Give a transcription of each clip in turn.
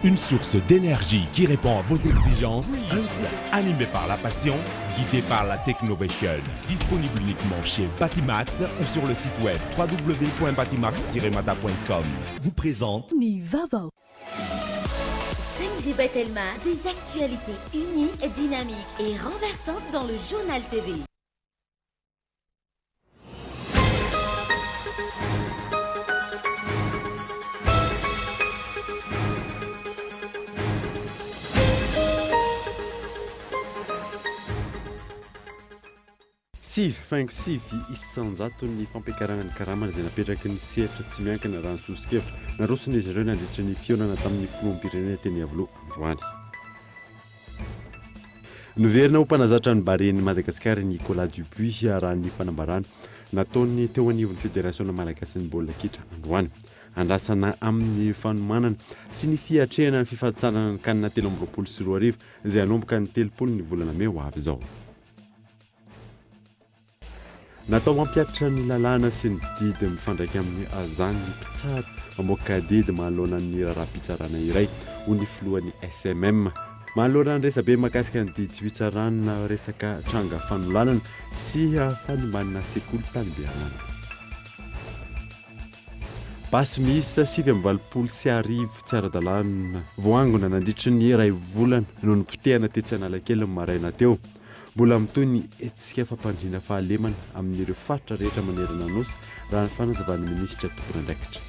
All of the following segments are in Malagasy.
Une source d'énergie qui répond à vos exigences, animé par la passion, guidé par la technovation. Disponible uniquement chez Batimax ou sur le site web www.batimax-mata.com. Vous présente Nivavo. 5G Batelma, des actualités uniques, dynamiques et renversantes dans le journal TV. Sivy isanjato ny fampiakarana ny karamana izay napetraky ny sehatra tsy miankina raha ny sosikevitra narosony izy ireo nandritra ny fionana tamin'ny filoham-pirenena teny Avilo androany. Noverina ho mpanazatra ny baren'i Madagasikara ny Nicolas Dupuis raha ny fanambarana nataony teo anivon'ny Fédération Malagasy ny baolina kitra androany. Andrasana amin'ny fanomanana sy ny fiatrehana ny fifantsarana ny kanina 2024 izay hanomboka ny 30 ny volana May ho avy izao. Natao mampiatra ny lalàna sy ny didy mifandraika amin'ny azany ny mpitsara mamoaka didy manoloana ny raharaham-pitsarana iray ho ny filohan'ny SMM. Manoloana ny resabe mahakasika ny didy fitsarana resaka tranga fanolanana sy fanimbanina sekoly-tany Beanana. Basy misy 7 sy arivo tsy ara-dalàna voangona nandritry ny iray volana noho ny potehana tetsy Analakely maraina teo. Mbola mitoy ny etsika fampandriana fahalemana amin'ireo faritra rehetra manerana nosy raha ny fanazavan'ny minisitra tompon'andraikitra.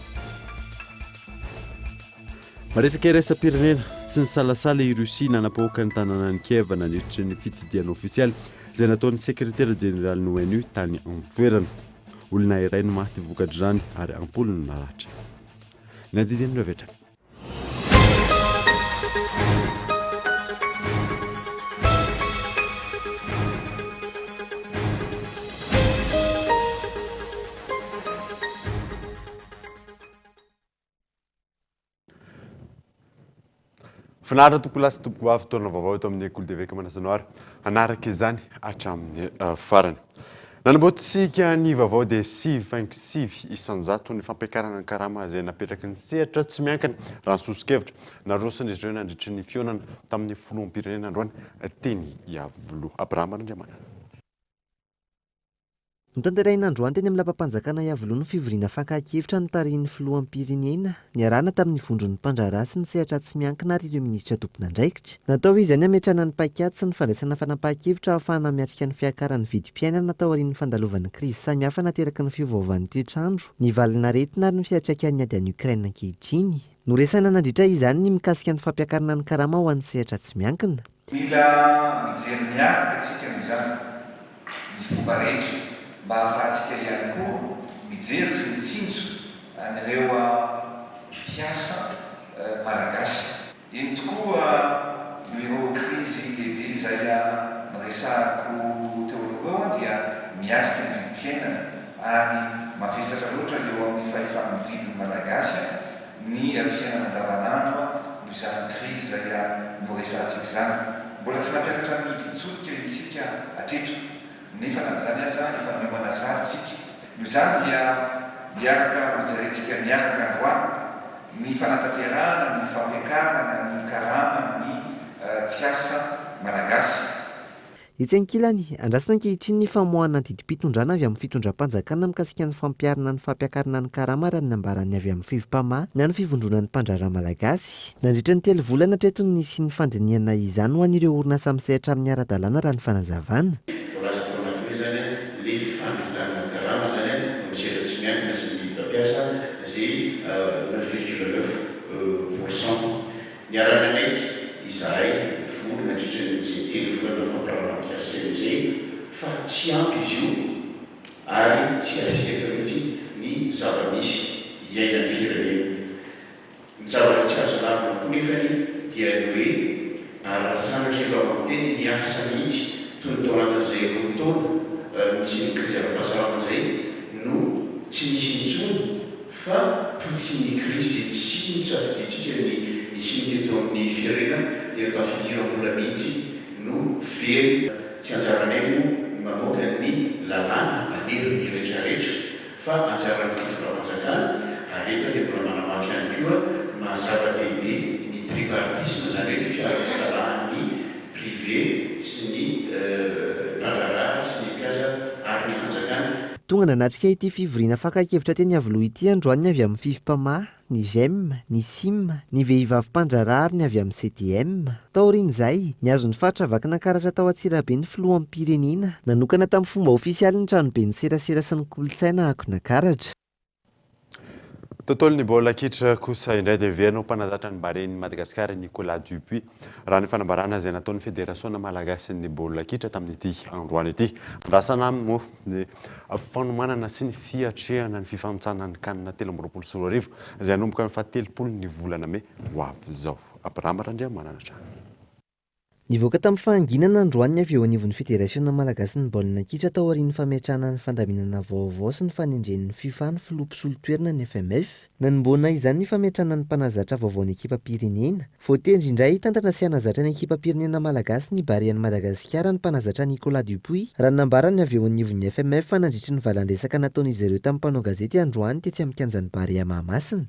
Maresaka iraisam-pirenena tsy nisalasala i Russie nanapoaka ny tanànan'i Kiev nandritry ny fitsidiana ofisialy izay nataon'ny sekretera jeneraly ny ONU tany an-toerana. Olona iray no maty vokatry izany ary ampolo no naratra. Nadidin'ireo rehetra. Finaritra tompoko lasy tompoko avy taona vaovao eto amin'ny École TV Manasanoara anaraka izany hatramin'ny farany. Nanamboatsika ny vaovao dia 5 isanjato ny fampiakarana ny karama izay napetraky ny sehatra tsy miankina raha ny sosikevitra narosony izy ireo nandritry ny fionana tamin'ny filoham-pirenena androany teny Avilo. Abraham Andriamana. Nitanteraina androany teny amin'ny lampam-panjakana Avilo ny fivoriana fankahakevitra ny tarihin'ny filoham-pirenena niarahana tamin'ny vondron'ny mpandraharaha sy ny sehatra tsy miankina ary ireo minisitra tompon'andraikitra. Natao izany hametrana ny paikady sy ny fandraisana fanapahan-kevitra ahafahana miatrika ny fiakaran'ny vidim-piainana tao aorian'ny fandalovan'ny krizy samihafa nateraky ny fiovaovan'ny toetrandro, ny valina aretina ary ny fiantraikan'ny ady any Ukraine ankehitriny. Noresana nandritra izany ny mikasika ny fampiakarana ny karama ho an'ny sehatra tsy miankina. Mila mijery miaraka isika amin'izany ny fomba rehetra mba ahafahantsika ihany koa mijery sy mitsinjo an'ireo mpiasa malagasy. Iny tokoa ireo krizy lehibe izay niresahako teo aloha dia miatrika ny vidim-piainana ary mavesatra loatra eo amin'ny fahefan'ny vidin'ny malagasy ny fiainana andavanandro noho izany krizy izay noresahantsika izany. Mbola tsy nampiakatra ny vitsotika isika hatreto. Nefa na zany aza efa nomana zary tsika. Io zany dia miaraka hojerentsika miaraka androany ny fanatanterahana, ny fampiakarana, ny karama, ny mpiasa malagasy. Itsenkilany andrasana ankehitriny ny famoahana didim-pitondrana avy amin'ny fitondram-panjakana mikasika ny fampiarana ny fampiakarana ny karama raha ny nambarany avy amin'ny fivim-pamahy na ny fivondrona ny mpandraharaha malagasy. Nandritra ny 3 volana hatreto ny nisy ny fandiniana izany ho an'ireo orinasa amin'ny sehatra amin'ny ara-dalàna raha ny fanazavana. Niarana izahay vory nandritra ny telo volana fampiarana-piasa izay fa tsy ampy izy io ary tsy asika mihitsy ny zava-misy iainan'ny firenena. Ny zava-tsy azo lavina koa nefany dia ny hoe arasanatra efa manteny ny asa mihitsy toy ny tao anatin'izay roa taona misy ny krizy ara-pahasalama izay no tsy misy intsony fa totiky ny krizy tsy mitsafidytsika ny isiny teto amin'ny firenena dia tafidiram-bola mihitsy no very tsy anjaranay no mamoaka ny lalàna anery ny rehetrarehetra fa anjaran'ny fitondram-panjakana ary efa dia mbola manamafy ihany koa mazava-dehibe ny bipartisme zany hoe ny fiaraisarahan'ny privé sy ny rararara sy ny mpiasa ary ny fanjakana. Tonga nanatrika ity fivoriana fakan-kevitra teny Avoloha ity androany avy amin'ny FIFPAMA, ny GEM, ny SIM, ny vehivavy mpandrarary ny avy amin'ny CDM. Taorian'izay, ny azon'ny faritra vakina karatra tao Antsirabe ny filohan'ny pirenena, nanokana tamin'ny fomba ofisialy ny tranobe ny serasera sy ny kolontsaina akona karatra. Tontolo ny baolina kitra kosa indray dia verina ho mpanazatra ny baren'i Madagasikara Nicolas Dupuis raha ny fanambarana izay nataon'ny federasiona malagasy ny baolina kitra tamin'ity androany ity. Andrasana moa ny fanomanana sy ny fiatrehana ny fifantsana ny kanina 2024 izay hanomboka ny fahatelopolo ny volana May ho avy izao. Abraham Randriamanana trano. Nivoaka tamin'ny fahanginana androany avy eo anivon'ny federasiona malagasy ny baolina kitra tao aorian'ny fametrahana ny fandaminana vaovao sy ny fanendren'ny FIFA ny filoha mpisolo-toerana ny FMF. Nanomboana izany ny fametrahana ny mpanazatra vaovao ny ekipa pirenena. Voatendry indray tantana sy hanazatra ny ekipa pirenena malagasy ny Barea-ny Madagasikara ny mpanazatra Nicolas Dupuis. Raha nambarany avy eo anivon'ny FMF nandritry ny valan-dresaka nataon'izy ireo tamin'ny mpanao gazety androany tetsy amin'ny kianjan'ny Barea Mahamasina.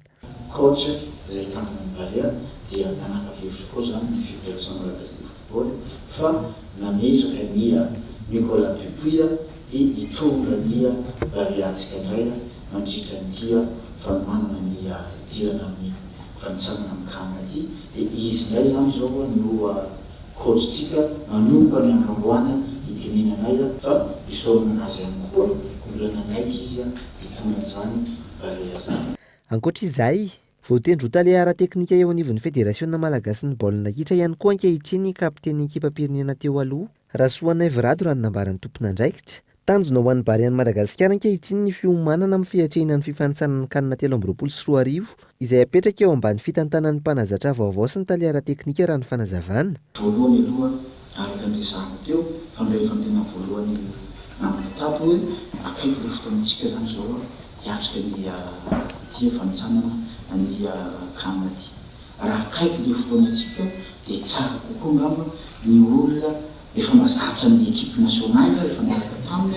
Coach izay tamin'ny Barea dia nanapa-kevitra koa zany ny federasiona malagasy fa namezaka ny Nicolas Dupuis hitondra ny Barea-ntsika indray mandritra ny fanomanana ny dirana amin'ny fanitsanana amin'ny kanina ity. Dia izy indray zany zao no coachtsika manomboka ny androany hitenenanay fa isorana azy ihany koa olana naiky izy hitondra zany Barea zany. Ankoatr'izay, voatendry ho taleara teknika eo anivon'ny federasiona malagasy ny baolina kitra ihany koa ankehitriny kapiteny ekipa pirenena teo aloha Rasoana Everado raha ny nambaran'ny tompon'andraikitra. Tanjona ho an'ny Barea-ny Madagasikara ankehitriny ny fiomanana amin'ny fiatrehana ny fifanitsanana ny kanina 2024 izay apetraka eo ambany fitantanan'ny mpanazatra vaovao sy ny taleara teknika raha ny fanazavana. Voalohany aloha araka ny zany teo fandraifa tena voalohany amin'ny tato hoe akaiky le fotoanantsika zany zao hiatrika ny tia fanitsanana ny kanina ty. Raha akaiky le fotoanantsika dia tsara kokoa ngamba ny olona efa mazatra ny ekipe nationale efa niaraka taminy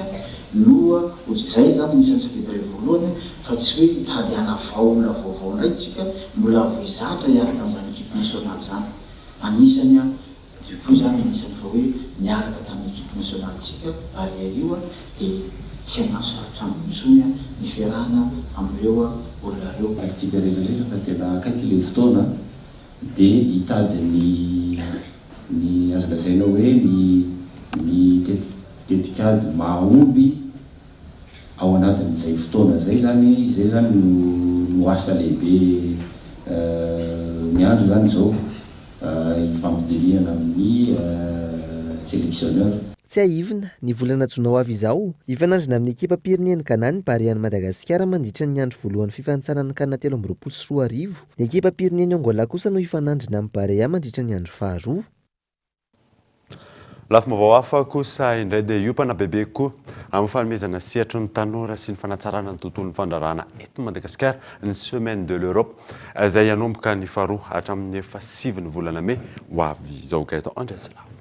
noa zay zany nisan'ny sakitare voalohany fa tsy hoe hitadiana vaolona vaovao indray tsika mbola voizatra hiaraka amin'izany ekipe nationale zany. Anisany Dupuis zany anisany fa hoe niaraka tamin'ny ekipe nationale tsika Barea io dia tsy hanasarotra amin'intsony ny fiarahana amin'ireo olona reo. Tsika rehetrarehetra fa tena akaiky le fotoana dia hitady ny azakazaina hoe ny tetikady mahomby ao anatin'izay fotoana zay zany no asa lehibe miandro zany zao ifampidiriana amin'ny sélectionneur. Tsy aivina, ny volana jona ho avy izao, hifanandrina amin'ny ekipa pirenena Ghana ny Barea-ny Madagasikara mandritra ny andro voalohany fifanitsanana ny kanina 2024. Ny ekipa pirenena Angola kosa no hifanandrina amin'ny Barea mandritra ny andro faharoa. Lafim-baovao hafa kosa indray dia hiopana bebe koa amin'ny fanomezana sehatry ny tanora sy ny fanatsarana ny tontolon'ny fandrarana eto Madagasikara ny Semaine de l'Europe izay hanomboka ny faharoa hatramin'ny 7 volana May ho avy izao. Gaëtan Andreslavo.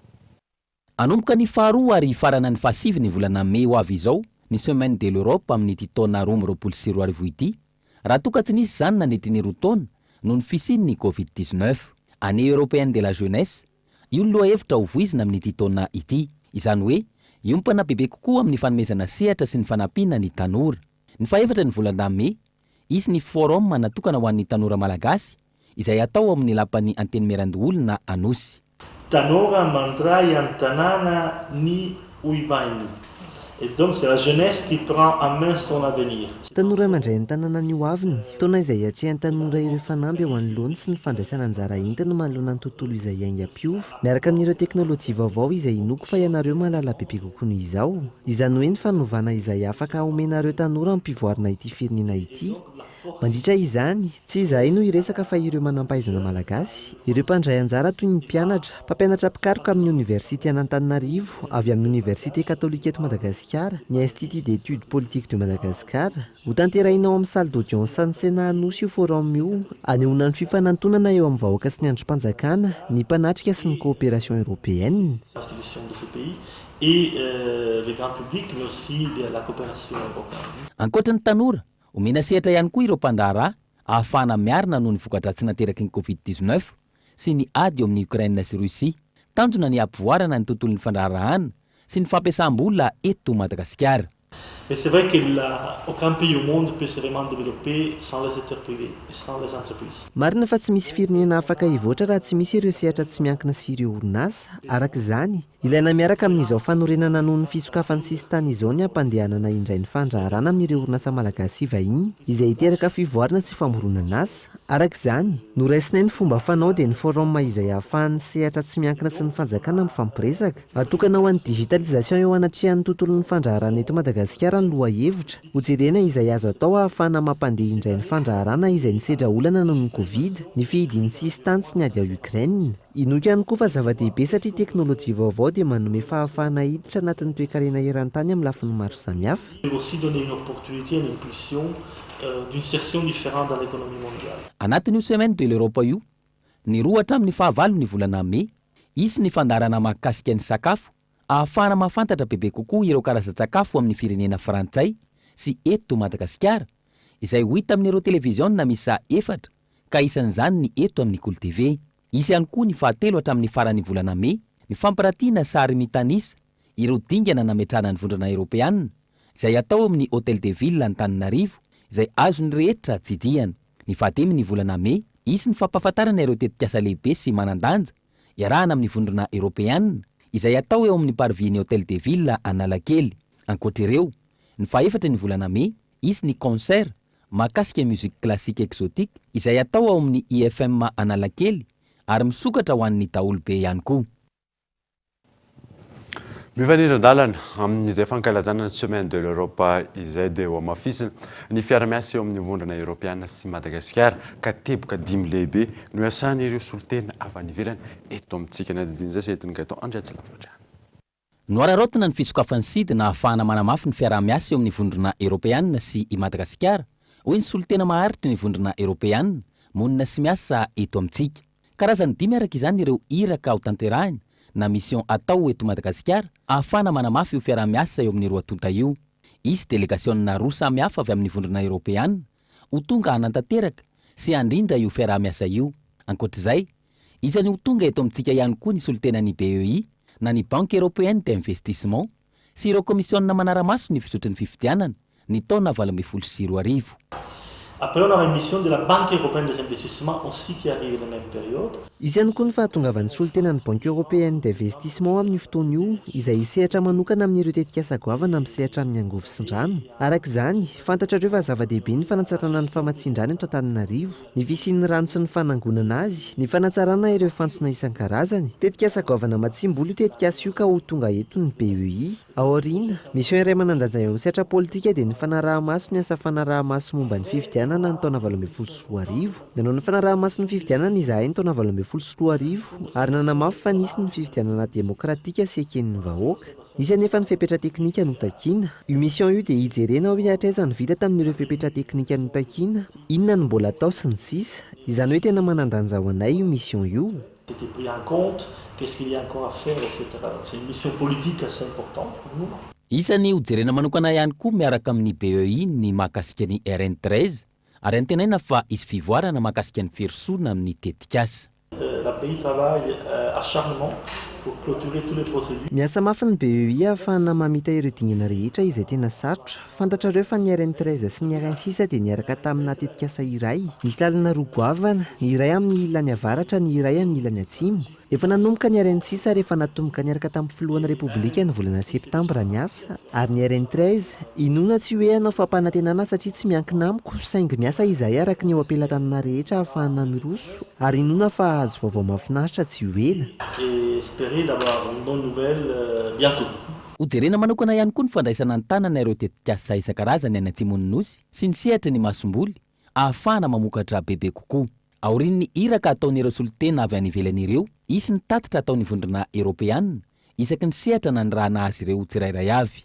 Anomboka ny faharoa ary farana ny 7 volana May ho avy izao ny Semaine de l'Europe amin'ity taona 2024 ity. Raha toka tsy nisy zany nandritry ny roa taona noho ny fisian'ny Covid-19. Année européenne de la jeunesse io ny lohahevitra ho voizina amin'ity taona ity. Izany hoe iompana bebe kokoa amin'ny fanomezana sehatra sy ny fanampiana ny tanora. Ny fahaefatra ny volana May, isy ny forum natokana ho an'ny tanora malagasy izay atao amin'ny lapan'ny Antenimierandoholona Anosy. Tanora mandray amin'ny tanàna ny oibainy. Et donc c'est la jeunesse qui prend en main son avenir. Tanora mandray ny tanàna ny hoaviny, taona izay atrehan'ny tanora ireo fanamby ao anoloany sy ny fandraisana anjara entana manoloana ny tontolo izay ainga mpiova miaraka amin'ireo teknôlôjia vaovao izay inoko fa ianareo mahalala bebe kokoa noho izao. Izany hoe ny fanovana izay afaka omenareo tanora amin'ny mpivoarana ity firenena ity. Mandritra izany, tsy izahay no iresaka fa ireo manampahaizana malagasy, ireo mpandray anjara toy ny mpianatra, mpampianatra pikaroka amin'ny Université Antananarivo, avy amin'ny Université Catholique eto Madagasikara, ny Institut d'études politiques de Madagascar, ho tanterahinao amin'ny salle d'audience ny Sena Anosy io forum io, anehoana ny fifanantonana eo amin'ny vahoaka sy ny androm-panjakana, ny mpanatrika sy ny coopération européenne. Et le grand public, mais aussi la coopération européenne. Ankoatran'ny tanora, omena sehatra ihany koa ireo mpandraharaha ahafahana miarina noho ny vokatra tsy nateraky ny Covid-19 sy ny ady eo amin'ny Ukraine sy Russie, tanjona ny ampivoarana ny tontolon'ny fandraharahana sy ny fampiasam-bola eto Madagasikara. Et c'est vrai qu'aucun pays au monde peut se vraiment développer sans le secteur privé et sans les entreprises. Marina fa tsy misy firenena afaka hivoatra raha tsy misy ireo sehatra tsy miankina sy ireo orinasa. Araka izany, ilaina miaraka amin'izao fanorenana noho ny fisokafan'ny sistany izao ny ampandehanana indray ny fandraharana amin'ireo orinasa malagasy vahiny izay hiteraka fivoarana sy famoronana asa. Araka izany, noraisina ny fomba fanao dia ny forum izay ahafahan'ny sehatra tsy miankina sy ny fanjakana mifampiresaka. Atokana ho an'ny digitalisation eo anatrehan'ny tontolon'ny fandraharana eto Madagasikara ny loha hevitra. Hojerena izay azo atao ahafahana mampandeha indray ny fandraharana izay nisedra olana noho ny Covid, ny fihidian'ny sistany sy ny ady ao Ukraine. Inoka ihany koa fa zava-dehibe satria teknôlôjia vaovao dia manome fahafahana hiditra anatin'ny toe-karena eran-tany amin'ny lafiny maro samihafa. Aussi donner une opportunité, une impulsion d'une section différente dans l'économie mondiale. Anatin'io semaine de l'Europe io, ny 2 hatramin'ny 9 ny volana Mai, isy ny fandarana mahakasika ny sakafo, ahafahana mahafantatra bebe kokoa ireo karazan-tsakafo amin'ny firenena frantsay sy eto Madagasikara, izay ho hita amin'ireo televiziona misa 4 ka isan'izany ny eto amin'ny Cool TV. Isy ihany koa ny 7 hatramin'ny faran'ny volana Mai, ny fampirantiana sary mitanisa ireo dingana nametrana ny vondrana Europeana izay atao amin'ny Hôtel de Ville Antananarivo, izay azony rehetra tsidihana. Ny 7 ny volana Mai, isy ny fampahafantarana ireo tetikasa lehibe sy manandanja iarahana amin'ny vondrana Europeana izay atao eo amin'ny parvis ny Hôtel de Ville Analakely. Ankoatr'ireo, ny 4 ny volana Mai, isy ny concert mahakasika musique classique exotique izay atao ao amin'ny IFM Analakely ary misokatra ho an'ny daholobe ihany koa. Mifanindran-dalana amin'izay fankalazana ny semaine de l'Europe izay dia ho amafisina ny fiara-miasa eo amin'ny vondrana Europeana sy Madagasikara ka teboka 5 lehibe no iasana ireo solitena avy any ivelany eto amintsika na didiny izay setiny gatao andriatsy lavitra. Noararotana ny fisokafan'ny SID na ahafahana manamafy ny fiara-miasa eo amin'ny vondrana Europeana sy i Madagasikara, hoy ny solitena maharitry ny vondrana Europeana monina sy miasa eto amintsika. Karazany 5 araka izany ireo iraka ho tanterahiny na mission atao eto Madagasikara ahafahana manamafy io fiara-miasa eo amin'ny 2 tonta io. Isy delegasionna roa samihafa avy amin'ny vondrana Europeana ho tonga hanantanteraka sy handrindra io fiara-miasa io. Ankoatr'izay, izany ho tonga eto amintsika ihany koa ny solitenan'ny BEI na ny Banque Européenne d'Investissement sy ireo komisionna manaramaso ny fisotry ny fifidianana ny taona 2024. Après, on a une mission de la Banque Européenne des Investissements aussi qui arrive à la même période. Izy ihany koa ny fahatongavan'ny solitenan'ny Banque Européenne d'Investissement amin'ny fotoana io izay sehatra manokana amin'ireo tetikasa goavana amin'ny sehatra amin'ny angovo sy rano. Araka izany, fantatrareo fa zava-dehibe ny fanatsarana ny famatsin-drano eto Antananarivo, ny fisian'ny rano sy ny fanangonana azy, ny fanatsarana ireo fantsona isan-karazany. Tetikasa goavana Matsimboly io tetikasa io ka ho tonga eto ny BEI. Aoriana, mission iray manandanja eo amin'ny sehatra politika dia ny fanaraha-maso ny asa fanaraha-maso momba ny fifidianana ny taona 2024. Nanao ny fanaraha-maso ny fifidianana izahay ny taona 2024 ary nanamafy fa nisy ny fifidianana demokratika sy eken'ny vahoaka. Isy anefa ny fepetra teknika notakiana. Io mission io dia hijerena hoe hatraiza ny vita tamin'ireo fepetra teknika notakiana, inona no mbola atao sy ny sisa. Izany hoe tena manandanja ho anay io mission io. C'était pris en compte, qu'est-ce qu'il y a encore à faire, etc. C'est une mission politique assez importante pour nous. Isany hojerena manokana ihany koa miaraka amin'ny BEI ny mahakasika ny RN13 ary antenaina fa isy fivoarana mahakasika ny ferisona amin'ny tetikasa. La BEI travaille acharnement pour clôturer tous les procédures. Miasa mafy ny BEI ahafahana mamita ireo dingana rehetra izay tena sarotra. Fantatrareo fa ny RN13 sy ny RN6 dia niaraka tamina tetikasa iray. Misy lalana roa goavana, ny iray amin'ny ilany avaratra, ny iray amin'ny ilany atsimo. Efa nanomboka ny RN6 rehefa natomboka niaraka tamin'ny filohan'ny Repoblika ny volana Septambra ny asa. Ary ny RN13 inona tsy hoe hanao fampanantenana satria tsy miankina amiko, saingy miasa izahay araka ny eo ampelantanana rehetra ahafahana miroso. Ary inona fa azo vaovao mahafinaritra tsy ho ela. Espérer d'avoir une bonne nouvelle bientôt. Hojerena manokana ihany koa ny fandraisana ny tanana ireo tetikasa isan-karazany any Atsimon'ny Nosy sy ny sehatra ny Masomboly ahafahana mamokatra bebe kokoa. Aorian'ny iraka ataon'ireo solitena avy any ivelany ireo, isy ny tatitra ataon'ny vondrana Europeana isaky ny sehatra nanirahana azy ireo tsirairay avy.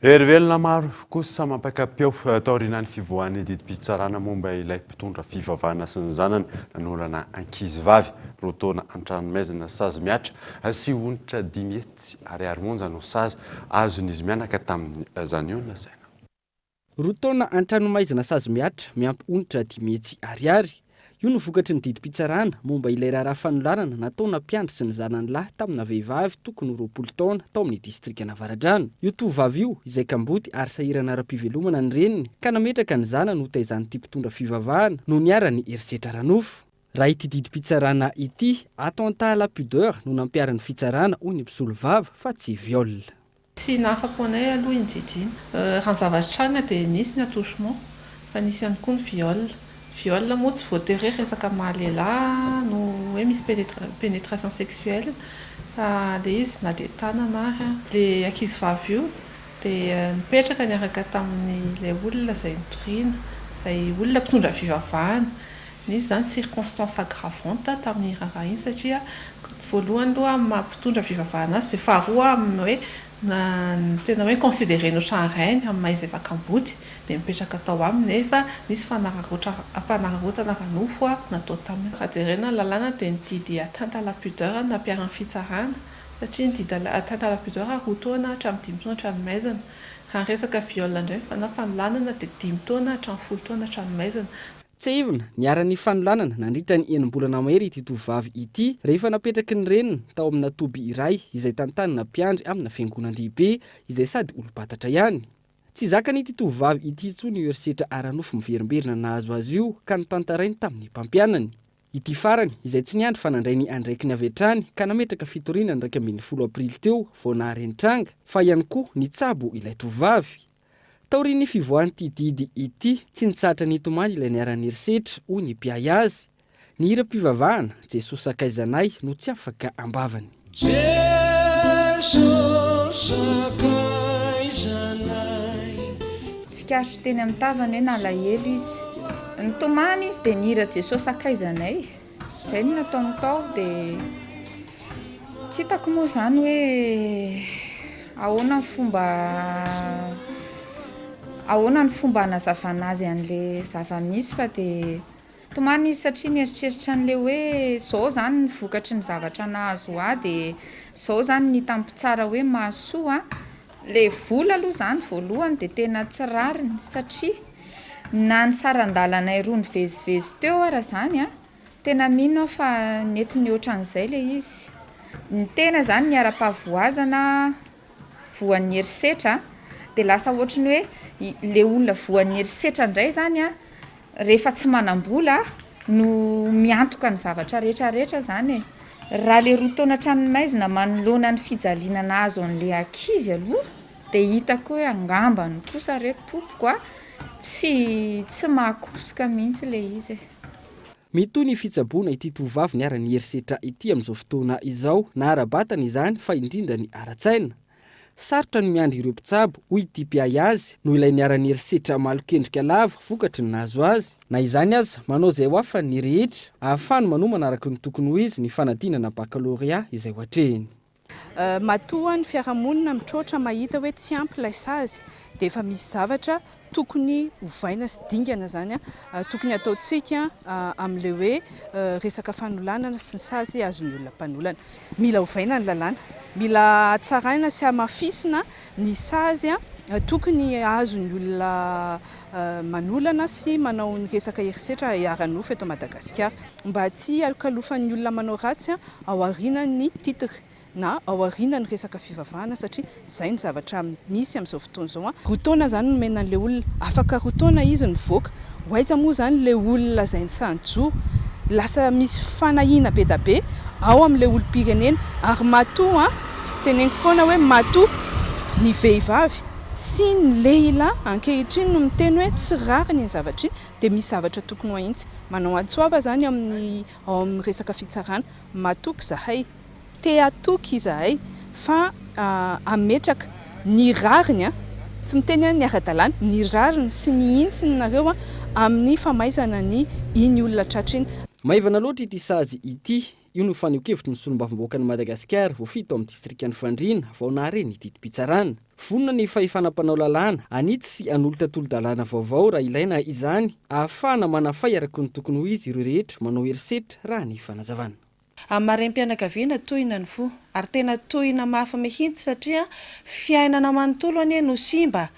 Erivelona maro kosa mampakapeo taorinany fivoahan'ny didim-pitsarana momba ilay mpitondra fivavahana sy ny zanany nanorana ankizivavy roa taona an-tranomaizina sazy miatra sy onitra 5 hetsy ariary monja no sazy azon'izy mianaka tamin'ny zaniona saina. Roa taona an-tranomaizina sazy miatra miampy onitra 5 hetsy ariary. io no vokatry ny didim-pitsarana momba ilay raharaha fanolanana nataona mpiandry sy ny zanany lahy tamina vehivavy tokony 20 taona tao amin'ny distrika Navaradrano. Io tovavy io izay kamboty ary sahirana ara-pivelomana ny reniny ka nametraka ny zanany ho taizany ity mpitondra fivavahana no niarany Herisetra Ranofo. Raha ity didim-pitsarana ity attentat à la pudeur no nampiarany fitsarana hoy ny mpisolo vava fa tsy viol. Sy nahafapo anay aloha indrindriny raha ny zavatrana dia nisy ny attouchement fa nisy ihany koa ny viol. Viol moa tsy voatery resaka mahalehilahy no hoe misy pénétration sexuelle fa le izy na dia tanana le ankizy vavy io dia nipetraka niaraka tamin'ilay olona izay nitoriana, izay olona mpitondra fivavahana. Nisy zany circonstance aggravante tamin'ny raharaha iny satria voalohany aloha mampitondra fivavahana azy dia faharoa hoe tena hoe considéré no trano amin'ny maha izy efa kamboty dia mipetraka tao aminy nefa nisy fanararotana ranofo natao taminy. Raha jerena ny lalàna dia nididy atteinte à la pudeur nampiarany fitsarana satria nididy atteinte à la pudeur roa taona hatramin'ny 5 taona hatramin'ny maizana. Raha resaka viol indray fa fanolanana dia 10 taona hatramin'ny 10 taona hatramin'ny maizana. Tsy ivona niara-ny fanolanana nandritra ny enim-bolana mahery ity tovavy ity rehefa napetraky ny reniny tao amina toby iray izay tantanina mpiandry amina fiangonan-dehibe izay sady olo-batatra ihany. Tsy zakany ity tovavy ity intsony Herisetra Ranofo miverimberina nahazo azy io ka notantarainy tamin'ny mpampianany. Ity farany izay tsy niandry fa nandray ny andraikiny avy hatrany ka nametraka fitoriana 20 aprily teo vao naharentranga fa ihany koa nitsabo ilay tovavy. Taorian'ny fivoahan'ity didy ity tsy nitsatra nitomany ilay niarany Herisetra hoy ny mpiay azy. Ny hira-pivavahana Jesosy sakaizanay no tsy afaka ambavany. Tsikasy teny amin'ny tavany hoe nalahelo izy. Nitomany izy dia nihira Jesosy sakaizanay. Izay no nataony tao dia tsy hitako moa izany hoe ahoana ny fomba hanazavana azy an'ilay zava-misy fa dia tomany izy satria nieritreritra an'ilay hoe izao izany ny vokatry ny zavatra nahazo dia izao izany ny tampo tsara hoe mahasoa. Ilay vola aloha izany voalohany dia tena tsy rariny satria na ny saran-dalanay roa nivezivezy teo raha izany tena mino fa nentiny ohatran'izay ilay izy. Ny tena izany ny ara-pavoazana voan'ny Herisetra dia lasa ohatrany hoe ilay olona voan'ny Herisetra indray izany rehefa tsy manam-bola no miantoka ny zavatra rehetrarehetra izany. Raha ilay 2 taona hatramin'ny maizina manoloana ny fijaliana nahazo an'ilay ankizy aloha dia hitako hoe angambany kosa reto tompoko tsy mahakosoka mihitsy ilay izy. Mitoy ny fitsaboana ity tovavy niara-ny Herisetra ity amin'izao fotoana izao na ara-batana izany fa indrindra ny ara-tsaina. Sarotra ny miandry ireo mpitsabo hoy ity mpiay azy no ilay niara-ny Herisetra malokendrika lava vokatry ny nahazo azy. Na izany aza manao izay ho afany ny rehetra ahafany manomana araka ny tokony ho izy ny fanadinana baccalauréat izay ho hatrehiny. Matoa ny fiarahamonina mitroatra mahita hoe tsy ampy laisa azy dia efa misy zavatra tokony hovaina sy dingana zany tokony ataontsika amin'ilay hoe resaka fanolanana sy ny sazy azon'ny olona mpanolana. Mila hovaina ny lalàna, mila tsaraina sy hamafisina ny sazy tokony azon'ny olona manolana sy manao ny resaka Herisetra Ranofo eto Madagasikara mba tsy alokalofan'ny olona manao ratsy ao aorian'ny titre na ao aorian'ny resaka fivavahana satria izay ny zavatra misy amin'izao fotoana izao. 2 taona izany no mena an'ilay olona, afaka 2 taona izy nivoaka. Hoaiza moa izany ilay olona izay nisanjoro, lasa misy fanahiana be da be ao amin'ilay olom-pirenena ary matoa teneniko foana hoe matoa ny vehivavy sy ny lehilahy ankehitriny no miteny hoe tsy rariny ny zavatra iny dia misy zavatra tokony ho ahitsy. Manao antsoava izany ao amin'ny resaka fitsarana, matoky zahay, te atoky izahay fa ametraka ny rariny tsy miteny ny ara-dalàna, ny rariny sy ny intsiny nareo amin'ny famaizana ny iny olona tratriny. Maivana loatra ity sazy ity. Io no faneho-kevitry ny solombavamboakan'i Madagasikara voafito amin'ny distrikany Fandriana vao nahare ny didim-pitsarana. Vonona ny fahefanam-panao lalàna anitsy sy hanolotra tolo-dalàna vaovao raha ilaina izany ahafahana manafay araka ny tokony ho izy ireo rehetra manao Herisetra raha ny fanazavana. Amin'ny marem-pianakaviana tohina ny fo ary tena tohina mahafa mihitsy satria fiainana manontolo anie no simba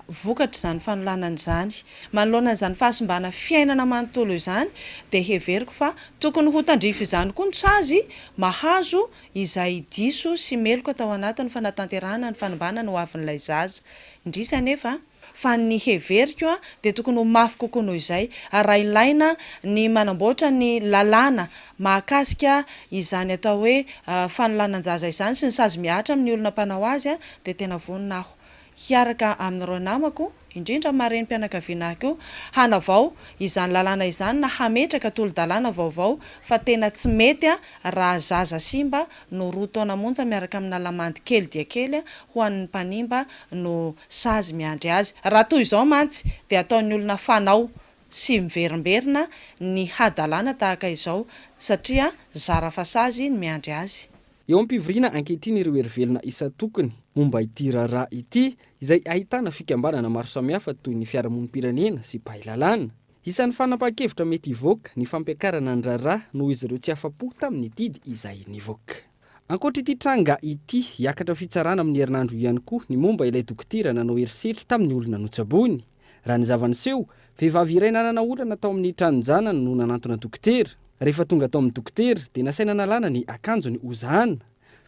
vokatra izany fanolanana izany manoloana izany fahasimbana fiainana manontolo izany dia heveriko fa tokony ho tandrify izany koa ny sazy mahazo izay diso sy meloka tao anatin'ny fanatanterahana ny fanimbana no avin'ilay zaza indrisa nefa fa ny heveriko dia tokony ho mafy kokoa noho izay raha ilaina ny manamboatra ny lalàna mahakasika izany atao hoe fanolanan-jaza izany sy ny sazy miatra amin'ny olona mpanao azy dia tena vonina aho hiaraka amin'ireo namako indrindra mareny mpianakavianako hanavao izany lalàna izany na hametraka tolo-dalàna vaovao fa tena tsy mety raha zaza simba no 2 taona monja miaraka amina lamandy kely dia kely ho an'ny mpanimba no sazy miandry azy raha toy izao mantsy dia ataon'ny olona fanao sy miverimberina ny hadalàna tahaka izao satria zara fa sazy ny miandry azy. Eo am-pivoriana ankehitriny ireo herivelona isa-tokony momba ity raharaha ity izay ahitana fikambanana maro samihafa toy ny fiarahamonim-pirenena sy pahilalàna. Isan'ny fanapahan-kevitra mety hivoaka ny fampiakarana ny raharaha noho izy ireo tsy afa-po tamin'ny didy izay nivoaka. Ankoatra ity tranga ity hiakatra fitsarana amin'ny herinandro ihany koa ny momba ilay dokotera nanao erisetra tamin'ny olona notsabony. Raha ny zavaniseho, vehivavy iray nanana olana tao amin'ny tranonjanany no nanantona dokotera. Rehefa tonga tao amin'ny dokotera dia nasaina nalàna ny akanjony hozahana.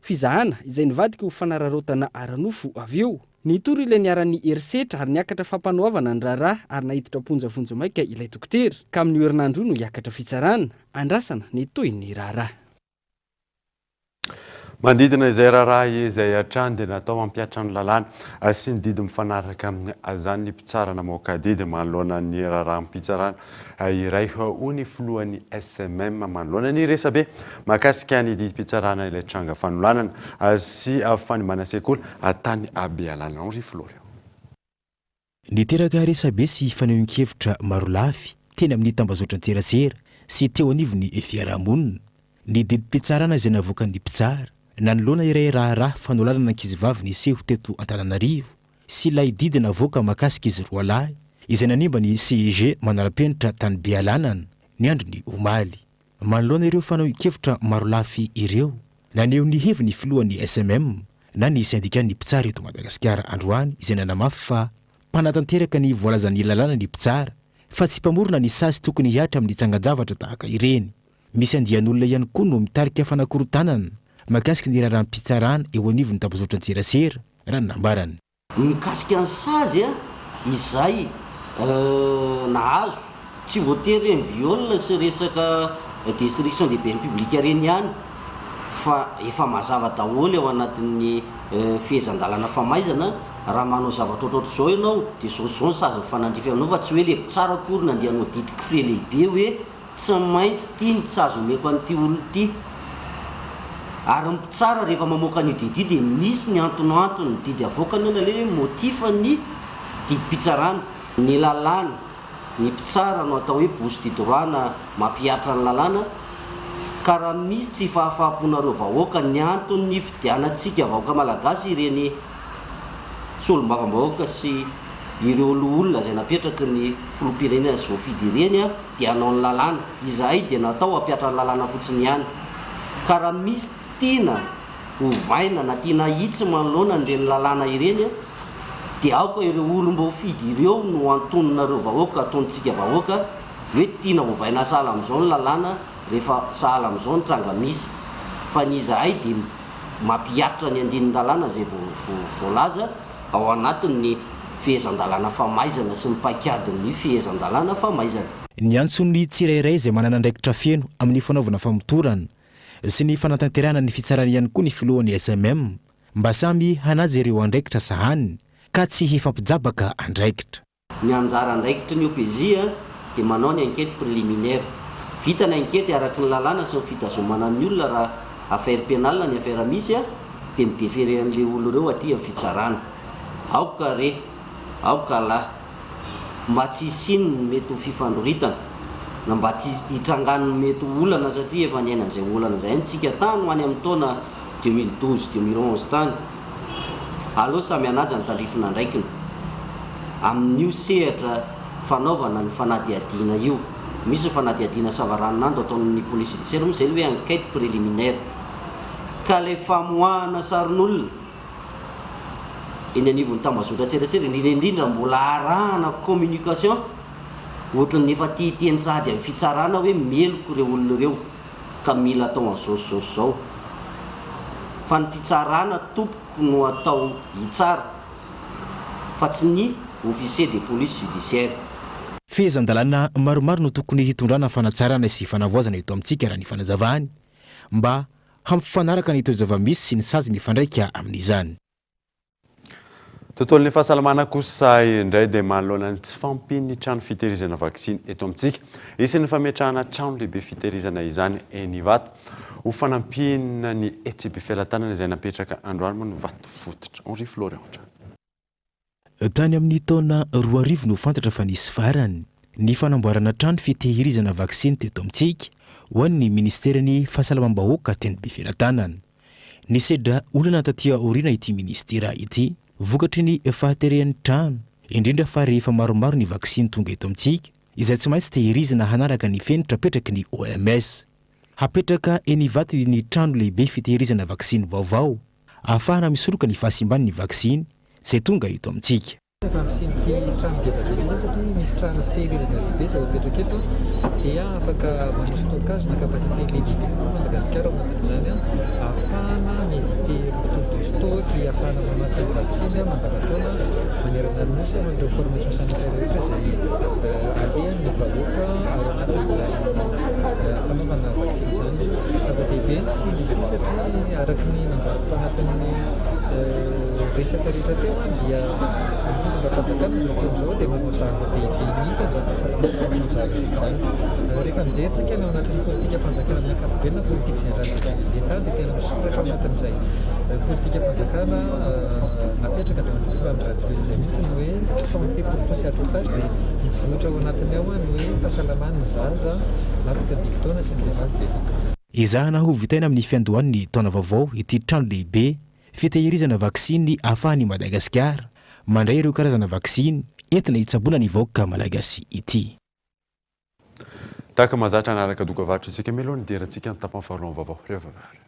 Fizahana izay nivadika ho fanararotana aranofo avy eo. Nitoro ilay niara-ny erisetra ary niakatra fampanoavana ny raharaha ary nahiditra ponjavonjo maika ilay dokotera. Ka amin'ny herinandro no hiakatra fitsarana, andrasana ny toy ny raharaha. Mandidina izay raharaha izay hatrany dia natao mampiatra ny lalàna sy ny didy mifanaraka izany ny mpitsarana maoka didy manoloana ny raharaha mpitsarana iray ho ny filohan'ny SMM manoloana ny resabe mahakasika ny didy mpitsarana ilay tranga fanolanana sy fanimana sekoly tany Bealana Henri Florian. Niteraka resabe sy fanehoan-kevitra maro lafy teny amin'ny tambazotra-tserasera sy teo anivon'ny fiarahamonina. Ny didy mpitsarana izay navoaka ny mpitsara nanoloana iray raharaha fanolanana ankizivavy niseho teto Antananarivo sy ilay didy navoaka mahakasika izy roa lahy izay nanimba ny CEG manara-penitra tany Bealanana ny andro ny omaly. Manoloana ireo fanehoan-kevitra maro lafy ireo naneho ny heviny filohan'ny SMM na ny syndicat ny mpitsara eto Madagasikara androany izay nanamafy fa mpanatanteraka ny voalazan'ny lalàna ny mpitsara fa tsy mpamorona ny sasy tokony hiatra amin'ny tsangan-javatra tahaka ireny. Misy andian'olona ihany koa no mitarika fanakorotanana mahakasika ny raharaha-mpitsarana eo anivon'ny tambazotra-tserasera raha ny nambarany. Mikasika ny sazy izay nahazo tsy voatery ny viol sy resaka destruction des biens publics reny ihany fa efa mazava daholo ao anatin'ny fehezan-dalàna famaizana raha manao zavatra ohatroatra izao ianao dia zao ny sazy fanandrify aminao fa tsy hoe le mpitsara akory nandehanao didy kifre lehibe hoe tsy maintsy tia ny sazy omeko an'ity olo ity. Ary ny mpitsara rehefa mamoaka ny didy dia misy ny antony didy avoakany na le motifa ny didy mpitsarana. Ny lalàna ny mpitsara no atao hoe bouche du droit na mampiatra ny lalàna ka raha misy tsy fahafahamponareo vahoaka ny antony fidianantsika vahoaka malagasy ireny solom-bavambahoaka sy ireo olona izay napetraky ny filoham-pirenena sy voafidy ireny dia hanao ny lalàna izahay dia natao hampiatra ny lalàna fotsiny ihany. Ka raha misy tiana hovaina na tiana hitsy manoloana nireny lalàna ireny dia aoka ireo olom-boafidy ireo no antononareo vahoaka atonontsika vahoaka hoe tiana hovaina sahala amin'izao ny lalàna rehefa sahala amin'izao ny tranga misy fa ny izahay dia mampiatra ny andinin'ny lalàna izay voalaza ao anatin'ny fehezan-dalàna famaizana sy ny paikadin'ny fehezan-dalàna famaizana. Ny antson'ny tsirairay izay manana andraikitra feno amin'ny fanaovana famotorana sy ny fanatanterahana ny fitsarana ihany koa ny filohan'ny SMM mba samy hanaja ireo andraikitra sahaniny ka tsy hifampijabaka andraikitra. Ny anjara andraikitra ny OPJ dia manao ny enquête préliminaire. Vita ny enquête araky ny lalàna sy ny fitazomana ny olona raha affaire pénale ny affaire misy dia midefere an'ilay olo ireo aty amin'ny fitsarana. Aoka re, aoka lahy, mba tsy hisiny mety ho fifandroritana na mba tsy hitrangano mety olana satria efa niaina izay olana izay ntsika tany ho any amin'ny taona 2012-2011 tany. Aleo samy anaja ny tandrifina andraikiny amin'io sehatra fanaovana ny fanadiadiana io. Misy fanadiadiana savaranonandro ataon'ny police judiciaire moa izay hoe enquête préliminaire ka le famoahana sarin'olona eny anivon'ny tambazotra tseratsera indrindraindrindra mbola arahana communication ohatrany efa titeny sady amin'ny fitsarana hoe meloko ireo olona ireo ka mila atao an'zao zao fa ny fitsarana tompoko no atao hitsara fa tsy ny officier de police judiciaire. Fehezan-dalàna maromaro no tokony hitondrana fanatsarana sy fanavoazana eto amintsika raha ny fanazavany mba hampifanaraka ny itony zava-misy sy ny sazy mifandraika amin'izany. Tontolon'ny fahasalamana kosa indray dia manoloana ny tsy fampiny trano fitehirizana vaksiny eto amintsika. Isan'ny fametrahana trano lehibe fitehirizana izany eny Ivato ho fanampina ny ETB felatanana izay napetraka androany moa ny vato fototra. Henri Florian. Tany amin'ny taona 2000 no fantatra fa nisy farany ny fanamboarana trano fitehirizana vaksiny teto amintsika ho an'ny ministerany fahasalamam-bahoaka teny be felatanana. Ny sedra olana taty aoriana ity ministera ity vokatry ny fahaterehan'ny trano indrindra fa rehefa maromaro ny vaksiny tonga eto amintsika izay tsy maintsy tehirizana hanaraka ny fenitra apetraky ny OMS. Hapetraka eny Ivato ny trano lehibe fitehirizana vaksiny vaovao ahafahana misoroka ny fahasimban'ny vaksiny izay tonga eto amintsika. Vaksiny trano gezabe satria misy trano fitehirizana lehibe izay apetraka eto dia afaka manao stockage na kapasité lehibe Madagasikara ao anatin'izany ahafahana mivite retour de stock, ahafahana mamatsy ny vaksiny mandavantaona manerana ny nosy amin'ireo formation sanitaire rehetra izay alehan'ny vahoaka ao anatin'izany fanaovana vaksiny izany. Zava-dehibe sy indrindra satria araky ny nandaloko anatin'ny resaka rehetra teo dia ny fitondram-panjakana izao fotoan'izao dia manao zava-dehibe mihitsy izany fahasalamana zaza izany. Rehefa mijery ny ao anatin'ny politika fanjakana amin'ny ankapobeny na politique générale d'État dia tena misoratra ao anatin'izay politika fanjakana napetraka dia antofo radio izay mihitsy ny hoe santé pour tous et à tout âge dia mivoatra ao anatiny ao ny hoe fahasalaman'ny zaza latsaka dimy-taona sy ny vehivavy. Izahana ho vitaina amin'ny fiandohan'ny taona vaovao ity trano lehibe fitehirizana vaksiny ahafahan'i Madagasikara mandray ireo karazana vaksiny entina hitsabona ny vahoaka malagasy ity. Tahaka mahazatra anaraka doka vatro isika meloany dierantsika ny tapany faharoa vaovao rehefa vary.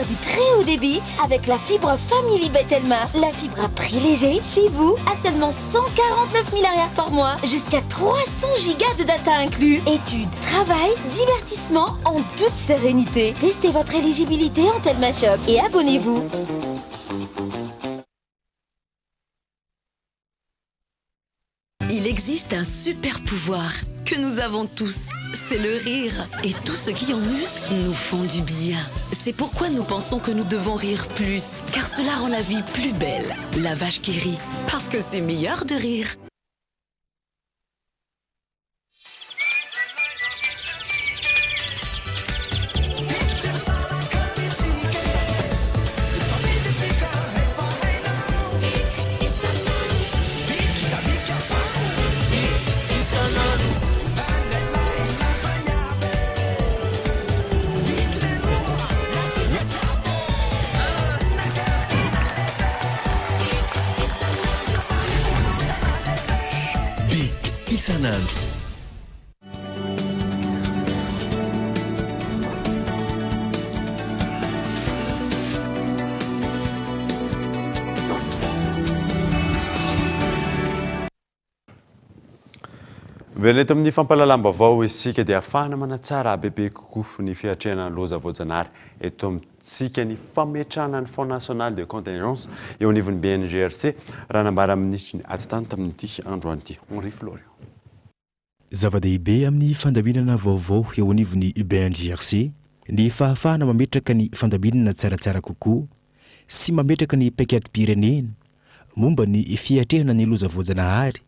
Du très haut débit avec la fibre Family Betelma. La fibre à prix léger chez vous à seulement 149 000 arrières par mois, jusqu'à 300 gigas de data inclus. Études, travail, divertissement en toute sérénité. Testez votre éligibilité en Telma Shop et abonnez-vous. Il existe un super pouvoir que nous avons tous, c'est le rire. Et tous ceux qui en usent nous font du bien. C'est pourquoi nous pensons que nous devons rire plus, car cela rend la vie plus belle. La vache qui rit, parce que c'est meilleur de rire. Isanandro. Veneto amin'ny fampalalam-baovao isika dia ahafahana manatsara bebe kokoa ny fiatrehana ny loza voajanahary eto amintsika ny fametrahana ny Fonds national de contingence eo anivon'ny BNGRC raha nambara amin'ny atitany tamin'ity androany ity. Henri Florian. Zava-dehibe amin'ny fandaminana vaovao eo anivon'ny BNGRC ny fahafahana mametraka ny fandaminana tsaratsara kokoa sy mametraka ny paikady-pirenena momba ny fiatrehana ny loza voajanahary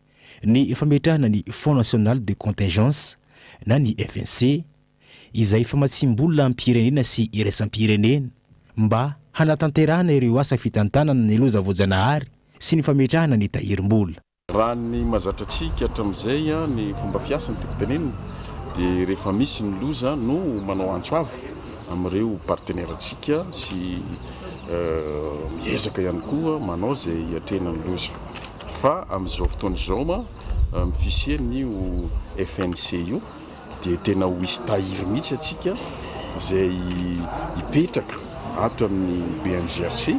ny fametrahana ny Fonds national de contingence na ny FNC izay famatsimbola am-pirenena sy iraisam-pirenena mba hanatanterahana ireo asa fitantanana ny loza voajanahary sy ny fametrahana ny tahirim-bola. raha ny mazatra atsika hatramin'izay ny fomba fiasany tiako tenenina dia rehefa misy ny loza no manao antsoavo amin'ireo partenaire atsika sy miezaka ihany koa manao izay atrena ny loza fa amin'izao fotoana izao mifisian'io FNC io dia tena ho isy tahiry mihitsy atsika izay hipetraka ato amin'ny BNGRC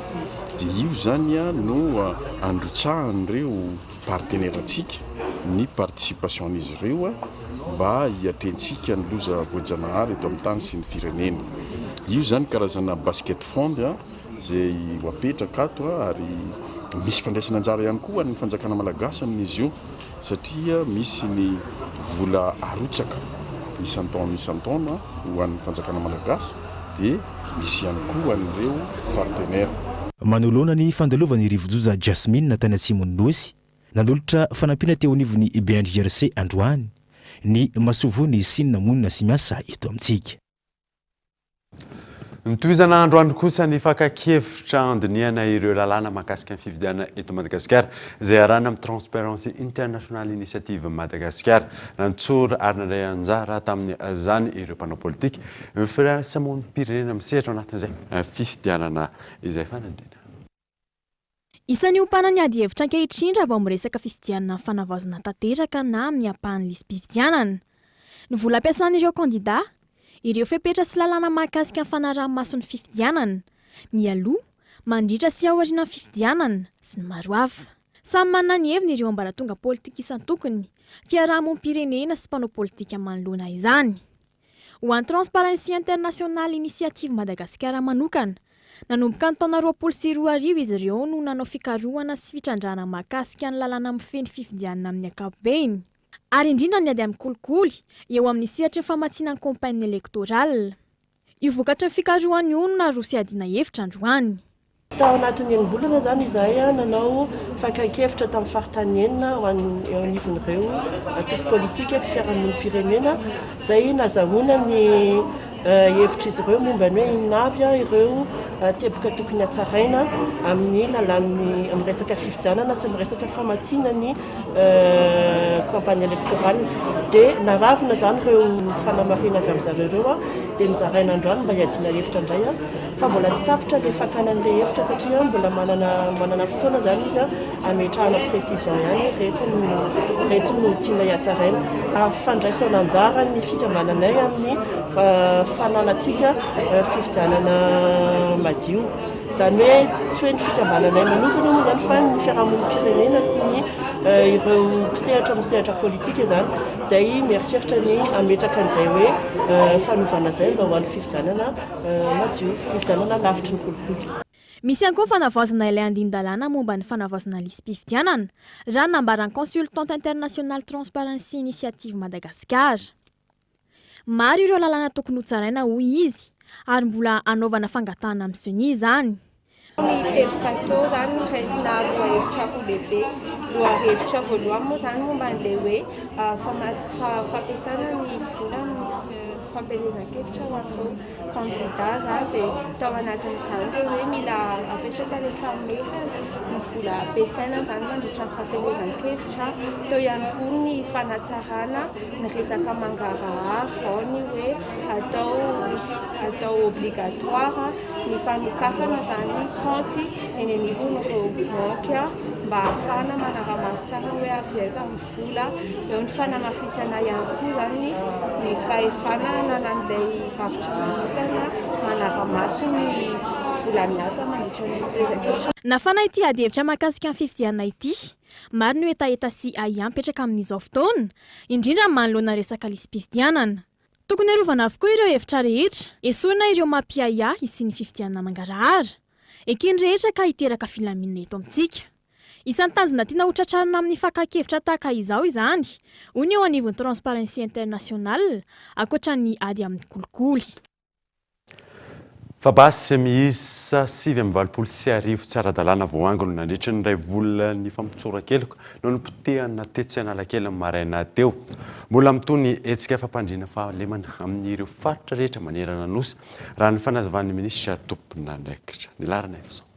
dia io zany no androtsahan'ireo partenaire atsika ny participation an'izy ireo mba hiatrentsika ny loza voajanahary eto amin'ny tany sy ny firenena. Io zany karazana basket fond izay ho apetraka ato ary misy fandraisana anjara ihany koa ny fanjakana malagasy amin'izy io satria misy ny vola arotsaka isan-taona ho an'ny fanjakana malagasy dia misy ihany koa an'ireo partenaire. Manoloana ny fandalovany rivodoza Jasmine tany Atsimon'ny Nosy nandolotra fanampiana teo anivon'ny BNGRC androany ny masovony Sinina Monina sy miasa eto amintsika. Nitohizana androany kosa ny fakakevitra andiniana ireo lalàna mahakasika ny fifidiana eto Madagasikara izay arahana amin'ny Transparency International Initiative Madagasikara nantsoro ary nandray anjara tamin'ny zany ireo mpanao politika firaisamonim-pirenena misehatra anatin'izay fifidianana izay fanadina. Isan'ny ompanany ady hevitra ankehitriny raha vao miresaka fifidianana fanavaozana tanteraka na amin'ny ampahan'ny lisam-pifidianana. Ny vola ampiasan'ireo kandidà ireo fepetra sy lalàna mahakasika ny fanaraha-mason'ny fifidianana, mialoha, mandritra sy aoriana ny fifidianana sy ny maro hafa. Samy manana ny heviny ireo ambaratonga politika isan-tokony, fiarahamonim-pirenena sy mpanao politika manoloana izany. Ho an'ny Transparency International Initiative Madagasikara manokana, nanomboka ny taona 2022 izy ireo no nanao fikarohana sy fitrandrahana mahakasika ny lalàna mifeny fifidianana amin'ny ankapobeny. Ary indrindra ny ady amin'ny kolikoly eo amin'ny sehatra famatsiana ny kampania elektoral. Io vokatra fikarohana io no narosy adiana hevitra androany. Tao anatin'ny enimbolana zany izahay nanao fakakevitra tamin'ny faritany ho eo anivon'ireo antoko politika sy fiarahamonim-pirenena izay nazahoana ny hevitra izy ireo momba ny hoe inavy ireo teboka tokony hatsaraina amin'ny lalàn'ny amin'ny resaka fifidianana sy amin'ny resaka famatsiana ny kampania elektorale dia naravina zany ireo fanamarina avy amin'izareo ireo dia mizaraina androany mba hiadiana hevitra indray fa mbola tsy tapitra ilay fakanan'ilay hevitra satria mbola manana fotoana zany izy ametrahana précision ihany reto no tiana hiatsaraina fandraisana anjara ny fikambananay amin'ny fananatsika fifidianana madio zany hoe tsy hoe ny fikambananay manokana moa zany fa ny fiarahamonim-pirenena sy ny ireo misehatra politika zany izay mieritreritra ny ametraka an'izay hoe fanovana izay mba ho an'ny fifidianana madio, fifidianana lavitry ny kolikoly. Misy ihany koa fanavaozana ilay andin-dalàna momba ny fanavaozana lisam-pifidianana raha nambaran'ny consultante internationale Transparency Initiative Madagasikara. Maro ireo lalàna tokony ho tsaraina hoy izy ary mbola anaovana fangatahana amin'ny soni zany. Ny teboka teo zany raisina lohahevitra ho lehibe. Lohahevitra voalohany moa zany momba an'ilay hoe fampiasana ny vola fampielezan-kevitra ho an'ireo kandidà zany dia tao anatin'izany ilay hoe mila apetraka rehefa merana ny vola ampiasaina zany mandritra ny fampielezan-kevitra. Teo ihany koa ny fanatsarana ny resaka mangarahara ao ny hoe atao obligatoire ny fanokafana zany compte eny anivon'ireo banky mba ahafahana manara-maso tsara hoe avy aiza ny vola eo ny fanamafisana ihany koa zany ny fahefana nanan'ilay rafitra manokana manara-maso ny vola miasa mandritra ny fampielezan-kevitra. Nafana ity ady hevitra mahakasika ny fifidianana ity, maro ny etaeta sy aiam petraka amin'izao fotoana, indrindra manoloana resaka lisam-pifidianana. Tokony arovana avokoa ireo hevitra rehetra, esorina ireo mampiaia isin'ny fifidianana mangarahara, ekeny rehetra ka hiteraka filaminana eto amintsika. Isan'ny tanjona tiana hotratrarina amin'ny fakakevitra tahaka izao izany, hoy ny eo anivon'ny Transparency International, ankoatra ny ady amin'ny kolikoly. Fabasy miisa 7.24 tsy ara-dalàna voangona nandritra ny ray volana ny fampitsoran-keliko no nipotehana tetsy Analakely maraina teo. Mbola mitony hetsika fampandriana fahalemana amin'ireo faritra rehetra manerana nosy raha ny fanazavan'ny minisitra tompon'andraikitra. Ny larana efasa.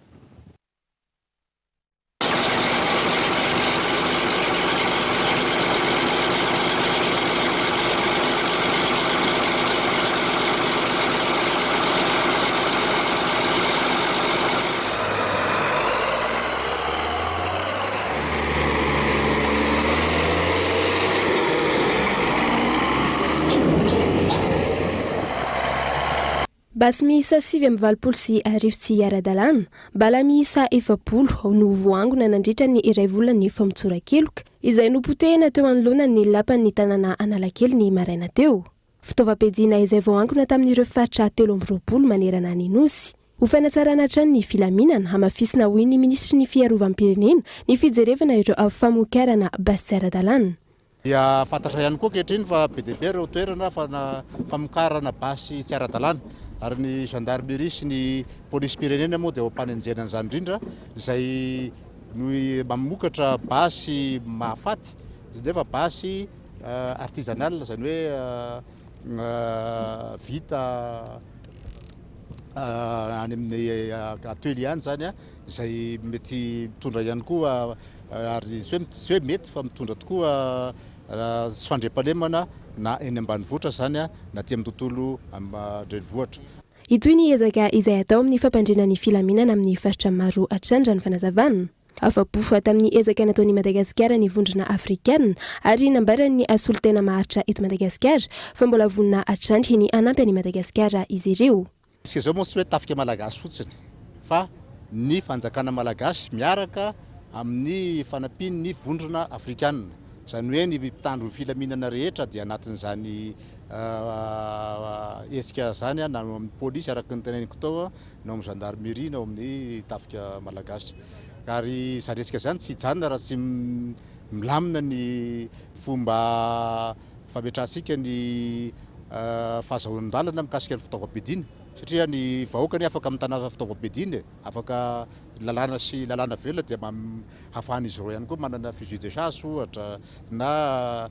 basy miisa 7 sy arivo tsy ara-dalàna bala miisa 70 no voangona nandritra ny iray volana efa mitsorakeloka izay nopotehina teo anoloana ny lapan'ny tanàna Analakely ny maraina teo. Fitaovam-piadiana izay voangona tamin'ireo faritra 13 manerana ny nosy. Ho fanatsarana hatrany ny filaminana hamafisina hoy ny ministry ny fiarovam-pirenena ny fijerevana ireo famokarana basy tsy ara-dalàna. Dia fantatra ihany koa kehitriny fa be dia be ireo toerana famokarana basy tsy ara-dalàna ary ny gendarmerie sy ny polisy pirenena moa dia ho mpanenjena an'izany indrindra izay no mamokatra basy mahafaty izy dia fa basy artisanal izany hoe vita any amin'ny atelier any zany izay mety mitondra ihany koa ary tsy hoe mety fa mitondra tokoa sy fandriam-pahalemana na eny ambanivohitra zany na aty amin'ny tontolo andrenivohitra. Itoy ny ezaka izay atao amin'ny fampandriana ny filaminana amin'ny faritra maro atrandra ny fanazavana. Afa-po tamin'ny ezaka nataon'i Madagasikara ny vondrona afrikana ary nambarany asolo tena maharitra eto Madagasikara fa mbola vonina atrandry ny anampy any Madagasikara izy ireo. Iska zao moa tsy hoe tafika malagasy fotsiny fa ny fanjakana malagasy miaraka amin'ny fanampiany ny vondrona afrikana. Izany hoe ny mpitandro ny filaminana rehetra dia anatin'izany esika zany na amin'ny polisy araka ny teneniko tao na amin'ny gendarmerie na amin'ny tafika malagasy. Ary izany resaka zany tsy hijanona raha tsy milamina ny fomba fametrahasika ny fahazahoan-dalana mikasika ny fitaovam-piadiana satria ny vahoaka ny afaka mitana fitaovam-piadiana afaka lalàna sy lalàna velona dia hahafahan'izy ireo ihany koa manana fusil de chasse ohatra na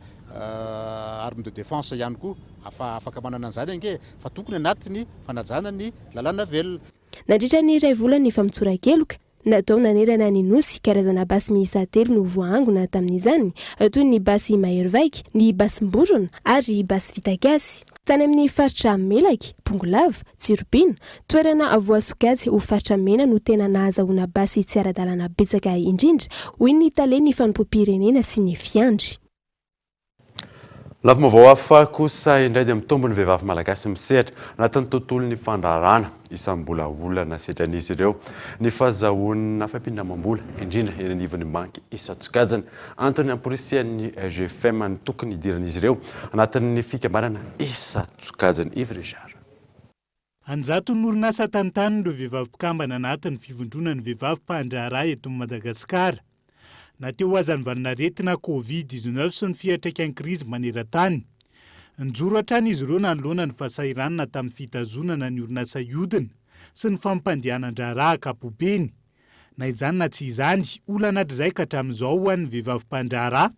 arme de défense ihany koa afaka manana an'izany ange fa tokony anatiny fanajana ny lalàna velona. Nandritra ny iray volana efa mitsorakeloka natao nanerana ny nosy karazana basy miisa 3 no voangona tamin'izany toy ny basy Mahery-Vaika, ny basy Mborona ary basy Vita Gasy. Tany amin'ny faritra Melaky, Pongolava, Tsiropina, toerana voasokajy ho faritra mena no tena nahazahoana basy tsy ara-dalàna betsaka indrindra hoy ny taleny fanompo-pirenena sy ny fiandry. Lafim-baovao hafa kosa indray dia mitombo ny vehivavy malagasy misehatra anatin'ny tontolon'ny fandraharana isam-bolaolana setran'izy ireo ny fahazahoana fampirimam-bola indrindra eny anivon'ny banky isan-tsokajiny antony amporisian'ny GFM ny tokony hidiran'izy ireo anatin'ny fikambanana isan-tsokajiny Ivrejar. Anjaton'ny orinasa tantaniny ireo vehivavy mpikambana anatin'ny fivondronan'ny vehivavy mpandraharaha eto Madagasikara. Na teo azany valinaretina Covid-19 sy ny fiantraikan'ny krizy maneran-tany. Njoro hatrany izy ireo nanoloana ny fahasahiranana tamin'ny fitazonana ny orinasa iodina sy ny fampandehanan-draharaha ankapobeny. Na izany na tsy izany, olana hatrizay ka hatramin'izao ho an'ny vehivavy mpandraharaha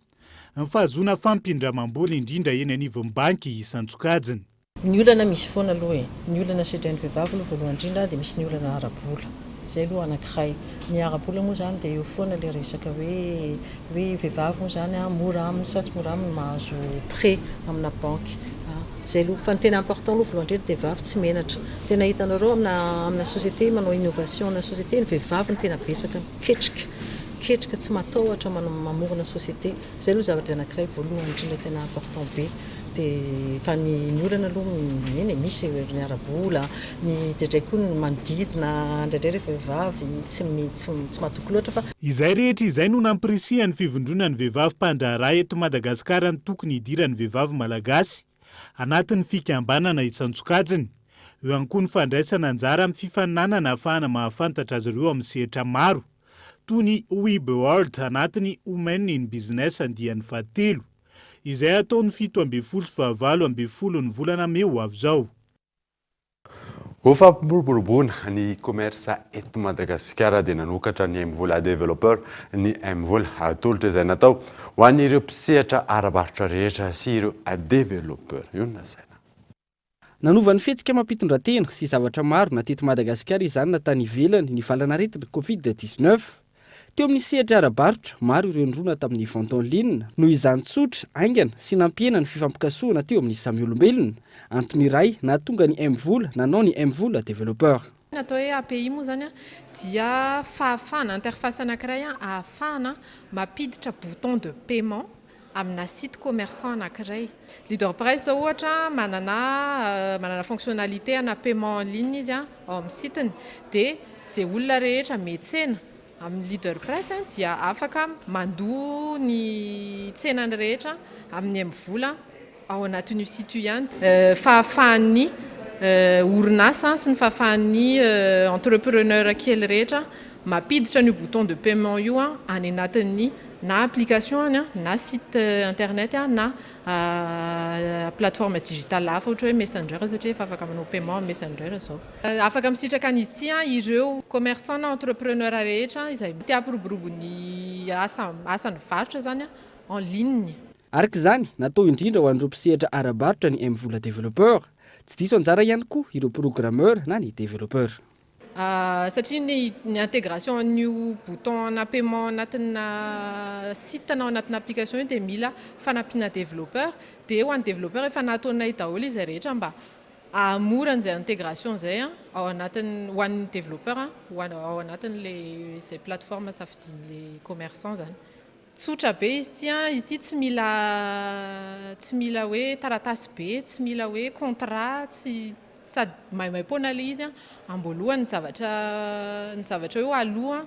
ny fahazoana fampindramam-bola indrindra eny anivon'ny banky isan-tsokajiny. Ny olana misy foana aloha ny olana sedrain'ny vehivavy aloha voalohany indrindra dia misy ny olana ara-bola. Zay aloha anankiray. Ny ara-bola moa zany dia eo foana ilay resaka hoe vehivavy moa zany mora aminy sa tsy mora aminy mahazo prêt amina banky. Zay aloha fa ny tena important aloha voalohany indrindra dia vehivavy tsy menatra. Tena hitanareo amina société manao innovation na société ny vehivavy ny tena betsaka ketrika tsy matahotra mamorona société. Zay aloha zavatra anankiray voalohany indrindra tena important be. Fa ny olana aloha misy ny ara-bola ny dedray koa ny manodidina indraindray rehefa vehivavy tsy mahatoky loatra fa izay rehetra izay no nampirisihan'ny fivondronan'ny vehivavy mpandraharaha eto Madagasikara ny tokony hidiran'ny vehivavy malagasy anatin'ny fikambanana isan-tsokajiny. Eo ihany koa ny fandraisana anjara amin'ny fifaninanana ahafahana mahafantatra azy ireo amin'ny sehatra maro toy ny Web World anatin'ny Women in Business andian'ny fahatelo. Izay ataony 17 sy 19 ny volana May ho avy izao. Ho fampimolombolobona ny komersa eto Madagasikara dia nanokatra ny M-vola développeur ny M-vola atolotra izay natao ho an'ireo mpisehatra ara-barotra rehetra sy ireo développeur. Io na saina. Nanova ny fihetsika mampitondra-tena sy zavatra maro na teto Madagasikara izany natany ivelany ny valanaretina Covid-19. Teo amin'ny sehatra ara-barotra maro ireo nirona tamin'ny vente en ligne no izany tsotra aingana sy nampiena ny fifampikasoana teo amin'ny samy olombelona. Antony iray na tonga ny M-vola nanao ny M-vola développeur. Natao hoe API moa zany dia fahafahana interface anankiray ahafahana mampiditra bouton de paiement amina site commerçant anankiray. Leader Price zao ohatra manana fonctionnalité ana paiement en ligne izy ao amin'ny sitiny dia zay olona rehetra metsena amin'ny Leader Price dia afaka mandoa ny tsenany rehetra amin'ny vola ao anatin'io site io ihany. Fahafahan'ny orinasa sy ny fahafahan'ny entrepreneur kely rehetra mapiditra ny bouton de paiement io any anatin'ny na application na site internet na plateforme digitale hafa ohatra hoe Messenger satria efa afaka manao paiement amin'ny Messenger zao. Afaka misitraka an'izy ity ireo commerçant na entrepreneur rehetra izay tia hampiroborobo ny asany varotra zany en ligne. Araka izany natao indrindra ho an'ireo mpisehatra ara-barotra ny M-vola développeur, tsy diso anjara ihany koa ireo programmeur na ny développeur. Satria ny intégration n'io bouton na paiement anatina site na anatina application io dia mila fanampiana développeur dia ho an'ny développeur efa nataonay daholo izay rehetra mba hahamora an'izay intégration zay ao anatin'ny ho an'ny développeur ao anatin'le zay plateforme safidin'le commerçant zany. Tsotra be izy ity tsy mila hoe taratasy be, tsy mila hoe contrat, tsy sady maimaimpona le izy amboloa ny zavatra hoe aloha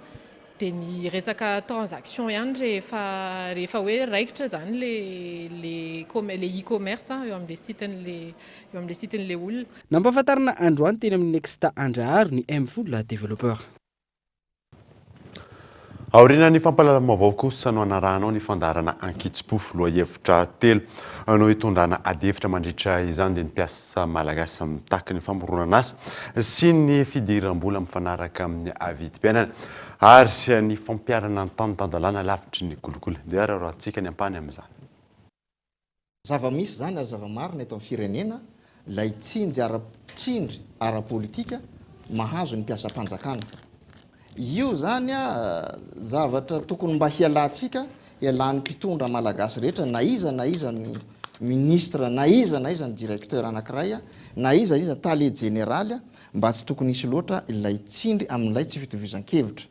dia ny resaka transaction ihany rehefa hoe raikitra zany le e-commerce eo amin'le siten'le olona. Nampahafantarina androany teny amin'ny Nexta Andraharo ny M-vola développeur. Aoriana ny fampalalama kosa no anaranao ny fandarana ankitspo loahevitra telo no hitondrana adefitra mandritra izany dia ny mpiasa malagasy mitaka ny famoronana azy sy ny fidiram-bola mifanaraka amin'ny avidim-piainana ary ny fampiarana ny tanitandalana lavitry ny kolokolo dia rahatsika ny ampany amin'izany. Zava-misy zany ary zava-marina eto amin'ny firenena ilay tsinjy ara-politika mahazo ny mpiasa-panjakana. Io zany zavatra tokony mba hialantsika ialan'ny mpitondra malagasy rehetra na iza ny ministre na iza ny directeur anankiray na iza tale général mba tsy tokony hisy loatra ilay tsindry amin'ilay tsy fitovizan-kevitra.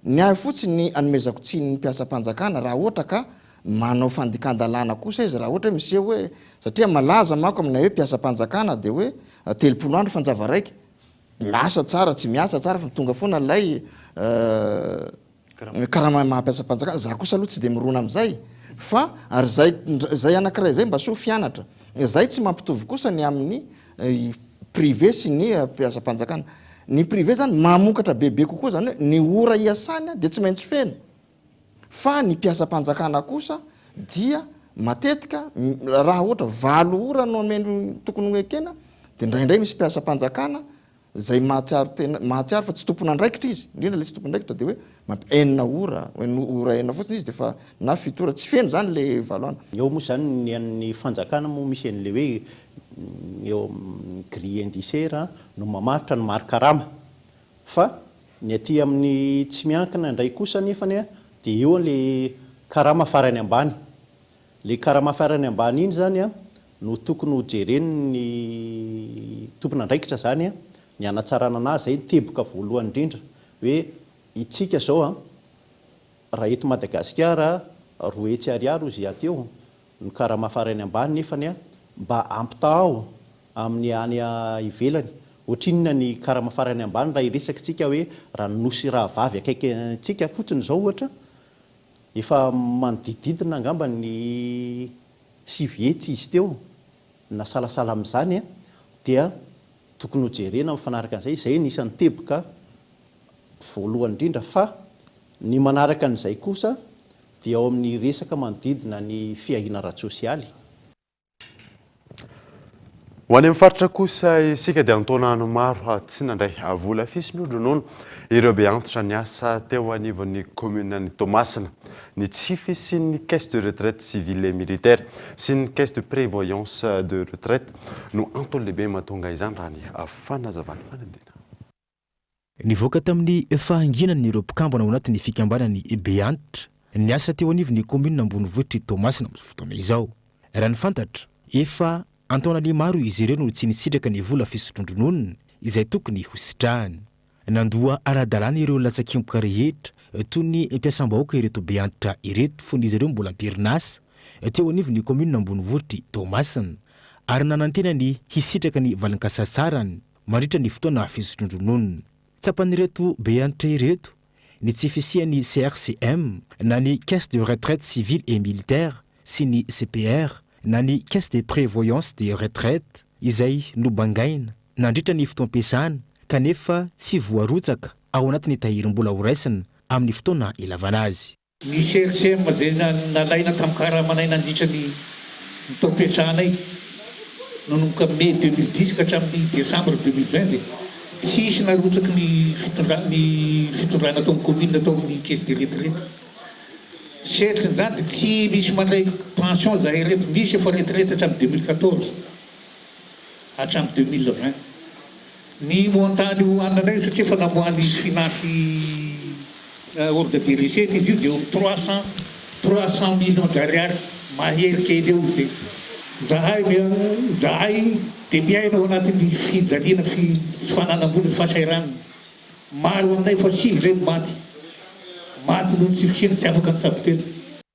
Ny ahy fotsiny anomezako tsiny ny mpiasa-panjakana raha ohatra ka manao fandikan-dalàna kosa izy raha ohatra hoe miseho hoe satria malaza mako aminay hoe mpiasa-panjakana dia hoe 30 andro fanjava raiky miasa tsara tsy miasa tsara fa tonga foana ilay karama mampiasa-panjakana za kosa aloha tsy dia mirona amin'izay fa ary zay anankiray zay mba soa fianatra zay tsy mampitovy kosa ny amin'ny privé sy ny mpiasa-panjakana. Ny privé zany mamokatra bebe kokoa zany hoe ny ora iasany dia tsy maintsy feno fa ny mpiasa-panjakana kosa dia matetika raha ohatra 7 ora no ameno tokony hoekena dia indraindray misy mpiasa-panjakana zay mahatsiaro fa tsy tompon'andraikitra izy indrindra le tsy tompon'andraikitra dia hoe enina ora enina fotsiny izy dia fa na 7 ora tsy feno zany le valoana. Eo moa zany ny an'ny fanjakana moa misy an'le hoe eo grille indiciaire no mamaritra ny mari-karama fa ny aty amin'ny tsy miankina indray kosa nefany dia eo le karama farany ambany. Le karama farany ambany iny zany no tokony ho jereny ny tompon'andraikitra zany ny anatsarana anazy zay teboka voalohany indrindra hoe itsika zao raha eto Madagasikara 2 hetsy ariary izy ateo ny karama farany ambany nefany mba ampitao amin'ny any ivelany ohatrinona ny karama farany ambany raha iresaka tsika hoe raha nosy raha vavy akaiky tsika fotsiny zao ohatra efa manodidididina angamba ny 5 hetsy izy teo na salasala amin'izany dia tokony ho jerena mifanaraka an'izay zay nisan'ny teboka voalohany indrindra fa ny manaraka an'izay kosa dia ao amin'ny resaka manodidina ny fiahina ara-tsosialy. Ho any amin'ny faritra kosa isika dia antonano maro tsy nandray vola fisiny ronono ireo be antitra ny asa teo anivon'ny commune ny Tomasina ny tsify sy ny caisse de retraite civile et militaire sy ny caisse de prévoyance de retraite no antony lehibe mahatonga izany raha ny fanazavana manandina. Nivoaka tamin'ny fahanginany ireo mpikambana ao anatin'ny fikambanany be antitra ny asa teo anivon'ny commune Ambonivohitra Tomasina amin'ny fotoana izao. Raha ny fantatra efa antaonany maro izy ireo no tsy nisitraka ny vola fisotron-dronono izay tokony hositrahany. Nandoa ara-dalàna ireo latsakimboka rehetra toy ny mpiasam-bahoaka ireto be antitra ireto fony izy ireo mbola amperinasa teo anivony commune ambonivohitry Tomasina ary nanantena ny hisitraka ny valankasasarany mandritra ny fotoana fisotrondrononina. Tsapan'ireto be antitra ireto ny tsy fisian'ny CRCM na ny caisse de retraite civile et militaire sy ny CPR na ny caisse de prévoyance de retraite izay nobangaina nandritra ny fotoam-piasana kanefa tsy voarotsaka ao anatin'ny tahirim-bola ho raisina amin'ny fotoana ilavana azy. Ny CRCM zay nalaina tamin'ny karamanay nandritra ny taom-piasanay nanomboka mai 2010 ka hatramin'ny décembre 2020 tsisy narotsaky ny fitondrana tao amin'ny commune tao amin'ny caisse de retraite. Certes zany dia tsy misy mandray pension zahay reto, misy efa retraite hatramin'ny 2014 hatramin'ny 2020. Ny montant ny hoaninanay satria efa namoany finance ordre de recette izy io dia 300 millions d'ariary mahery kely eo zay. Zahay dia miaina ao anatin'ny fijaliana fananam-bola fahasahiranana. Maro aminay fa 5 zay maty noho tsy fisina tsy afaka nitsabotena.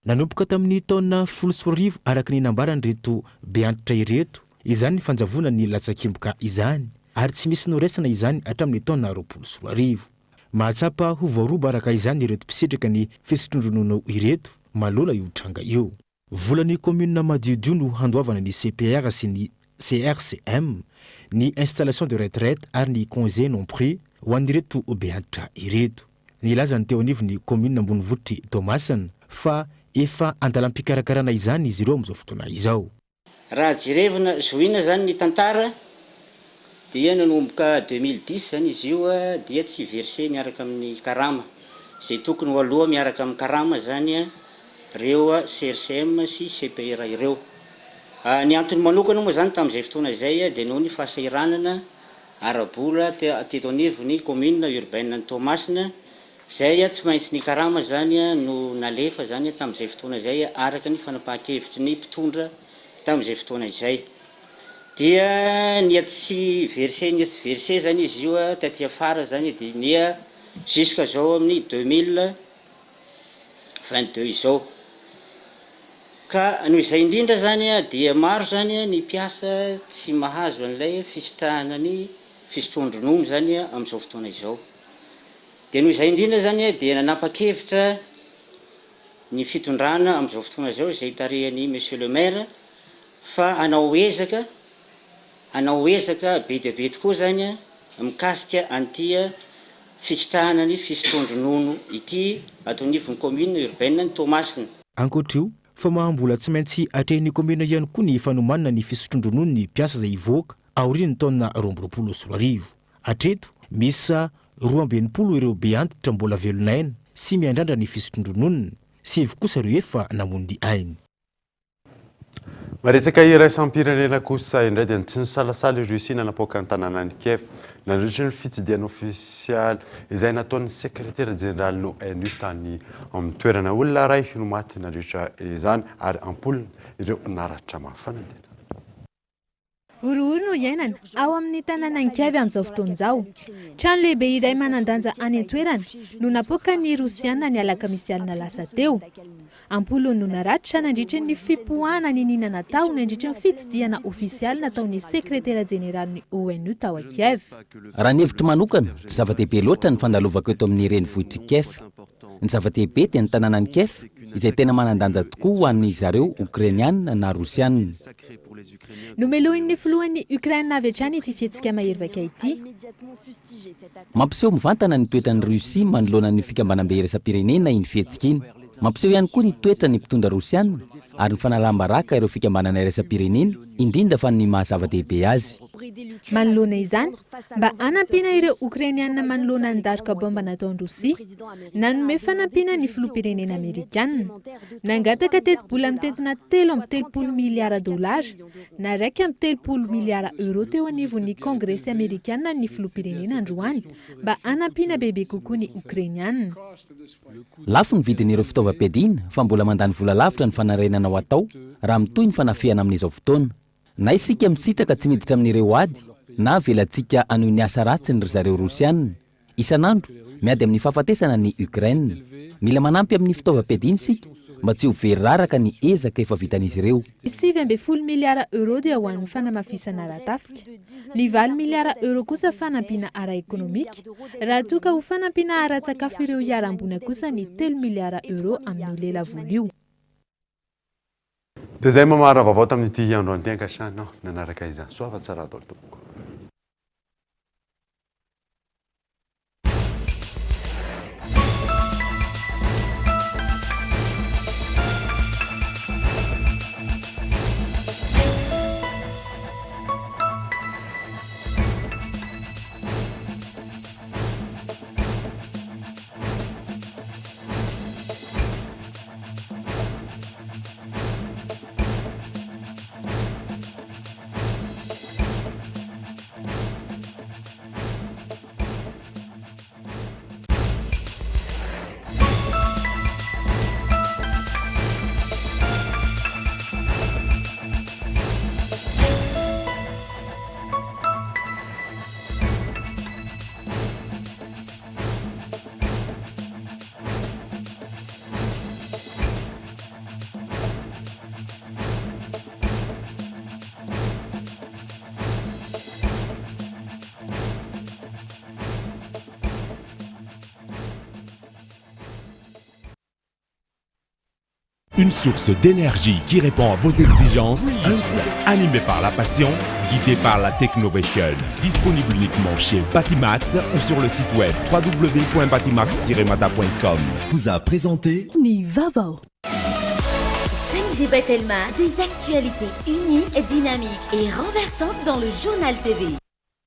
Nanomboka tamin'ny taona 14 araka ny nambarany reto be antitra ireto izany ny fanjavona ny latsakimboka izany ary tsy misy noraisana izany hatramin'ny taona 2014. Mahatsapa ho voaroba araka izany ireto mpisitraka ny fisotrondronono ireto malola io tranga io. Volan'ny commune madiodio no handoavana ny CPR sy ny CRCM ny installation de retraite ary ny congé non pris ho an'ireto be antitra ireto. Nilazany teo anivony commune ambonivohitry Tomasina fa efa andalam-pikarakarana izany izy ireo amin'izao fotoana izao. Raha jerevina zoina zany ny tantara dia nanomboka 2010 zany izy io dia tsy versé miaraka amin'ny karama zay tokony ho aloha miaraka amin'ny karama zany reo CRCM sy CPR ireo. Ny antony manokana moa zany tamin'izay fotoana izay dia noho ny fahasahiranana arabola teto anivony commune urbaine ny Tomasina zay tsy maintsy ny karama zany no nalefa zany tamin'izay fotoana izay araka ny fanapahan-kevitry ny mpitondra tamin'izay fotoana izay. Dia ny tsy versé zany izy io taty afara zany dia ny jusqu'à zao amin'ny 2022 izao. Ka noho izay indrindra zany dia maro zany ny mpiasa tsy mahazo an'ilay fisitrahana ny fisotrondronono zany amin'izao fotoana izao. Dia noho izay indrindra zany dia nanapa-kevitra ny fitondrana amin'izao fotoana izao izay tarehany monsieur le maire fa hanao ezaka be dia be tokoa zany mikasika an'ity fisitrahana ny fisotrondronono ity ato anivon'ny commune urbaine ny Tomasina. Ankoatr'io fa mahambola tsy maintsy atrehin'ny commune ihany koa ny fanomanana ny fisotrondronono ny mpiasa izay ivoaka aorian'ny taona 2024. Atreto misy 20 ireo be antitra mbola velonaina sy miandrandra ny fisotrondronono sy ivy kosa ireo efa namondy ainy. Maretsaka iraisam-pirenena kosa indray dia tsy nisalasala ireo Russie nanapoaka ny tanànan'i Kiev nandritra ny fitsidiana ofisialy izay nataon'ny sekretera jeneraly ONU tany amin'ny toerana olona ray no maty nandritra izany ary ampoly ireo naratra mafanantena. Orohoro no iainana ao amin'ny tanànan'i Kiev amin'izao fotoan'izao. Trano lehibe iray manandanja any an-toerana no napoaka ny Rosiana ny alakamisy alina lasa teo. Ampoly no naratra nandritra ny fipoahana ny nina natao nandritra ny fitsidiana ofisialy nataon'ny sekretera jeneraly ONU tao a Kiev. Raha ny hevitry manokana tsy zava-dehibe loatra ny fandalovako eto amin'ny renivohitr'i Kiev. Ny zava-dehibe dia ny tanànan'i Kiev izay tena manandanja tokoa ho an'ny zareo Ukrainiana na Rosiana. Nomelohin'ny filohan'ny Ukraina avy hatrany ity fihetsika maherivaka ity. Mampiseho mivantana ny toetran'ny Rusia manoloana ny fikambanam-be iraisam-pirenena iny fihetsika iny. Mampiseho ihany koa ny toetra ny mpitondra Rosiana ary ny fanalamba-raka ireo fikambanana iraisam-pirenena indrindra fa ny mahazava-dehibe azy. Manoloana izany mba hanampiana ireo Ukrainiana manoloana ny daroka bomba nataon'ny Rosia, nanome fanampiana ny filoham-pirenena Amerikanina, nangataka teti-bola amin'ny tentina 3.30 miliara $, na 1.30 miliara euro teo anivon'ny Kongresy Amerikanina ny filoham-pirenena androany mba hanampiana bebe kokoa ny Ukrainiana. Lafo ny vidin'ireo fitaovam-piadiana fa mbola mandany vola lavitra ny fanarenana ho atao raha mitoy ny fanafihana amin'izao fotoana. Na isika misitaka tsy miditra amin'ireo ady na velantsika anohy ny asa ratsy ny ry zareo Rosiana. Isan'andro miady amin'ny fahafatesana ny Ukraine. Mila manampy amin'ny fitaovam-piadiana isika mba tsy ho very raraka ny ezaka efa vitan'izy ireo. 7 miliara euro dia ho an'ny fanamafisana ara-tafika, ny 20 miliara euro kosa fanampiana ara-ekônomika, raha toa ka ho fanampiana ara-tsakafo ireo hiarambony kosa ny 3 miliara euro amin'ny lela vola io. dia zay mamara vaovao tamin'ity andro antiankasana nanaraka izany soava tsara dolo tompoko. Une source d'énergie qui répond à vos exigences, animé par la passion, guidé par la technovation. Disponible uniquement chez Batimax ou sur le site web www.batimax-mata.com. Vous a présenté Nivavo. 5G Batelma, des actualités uniques, dynamiques et renversantes dans le journal TV.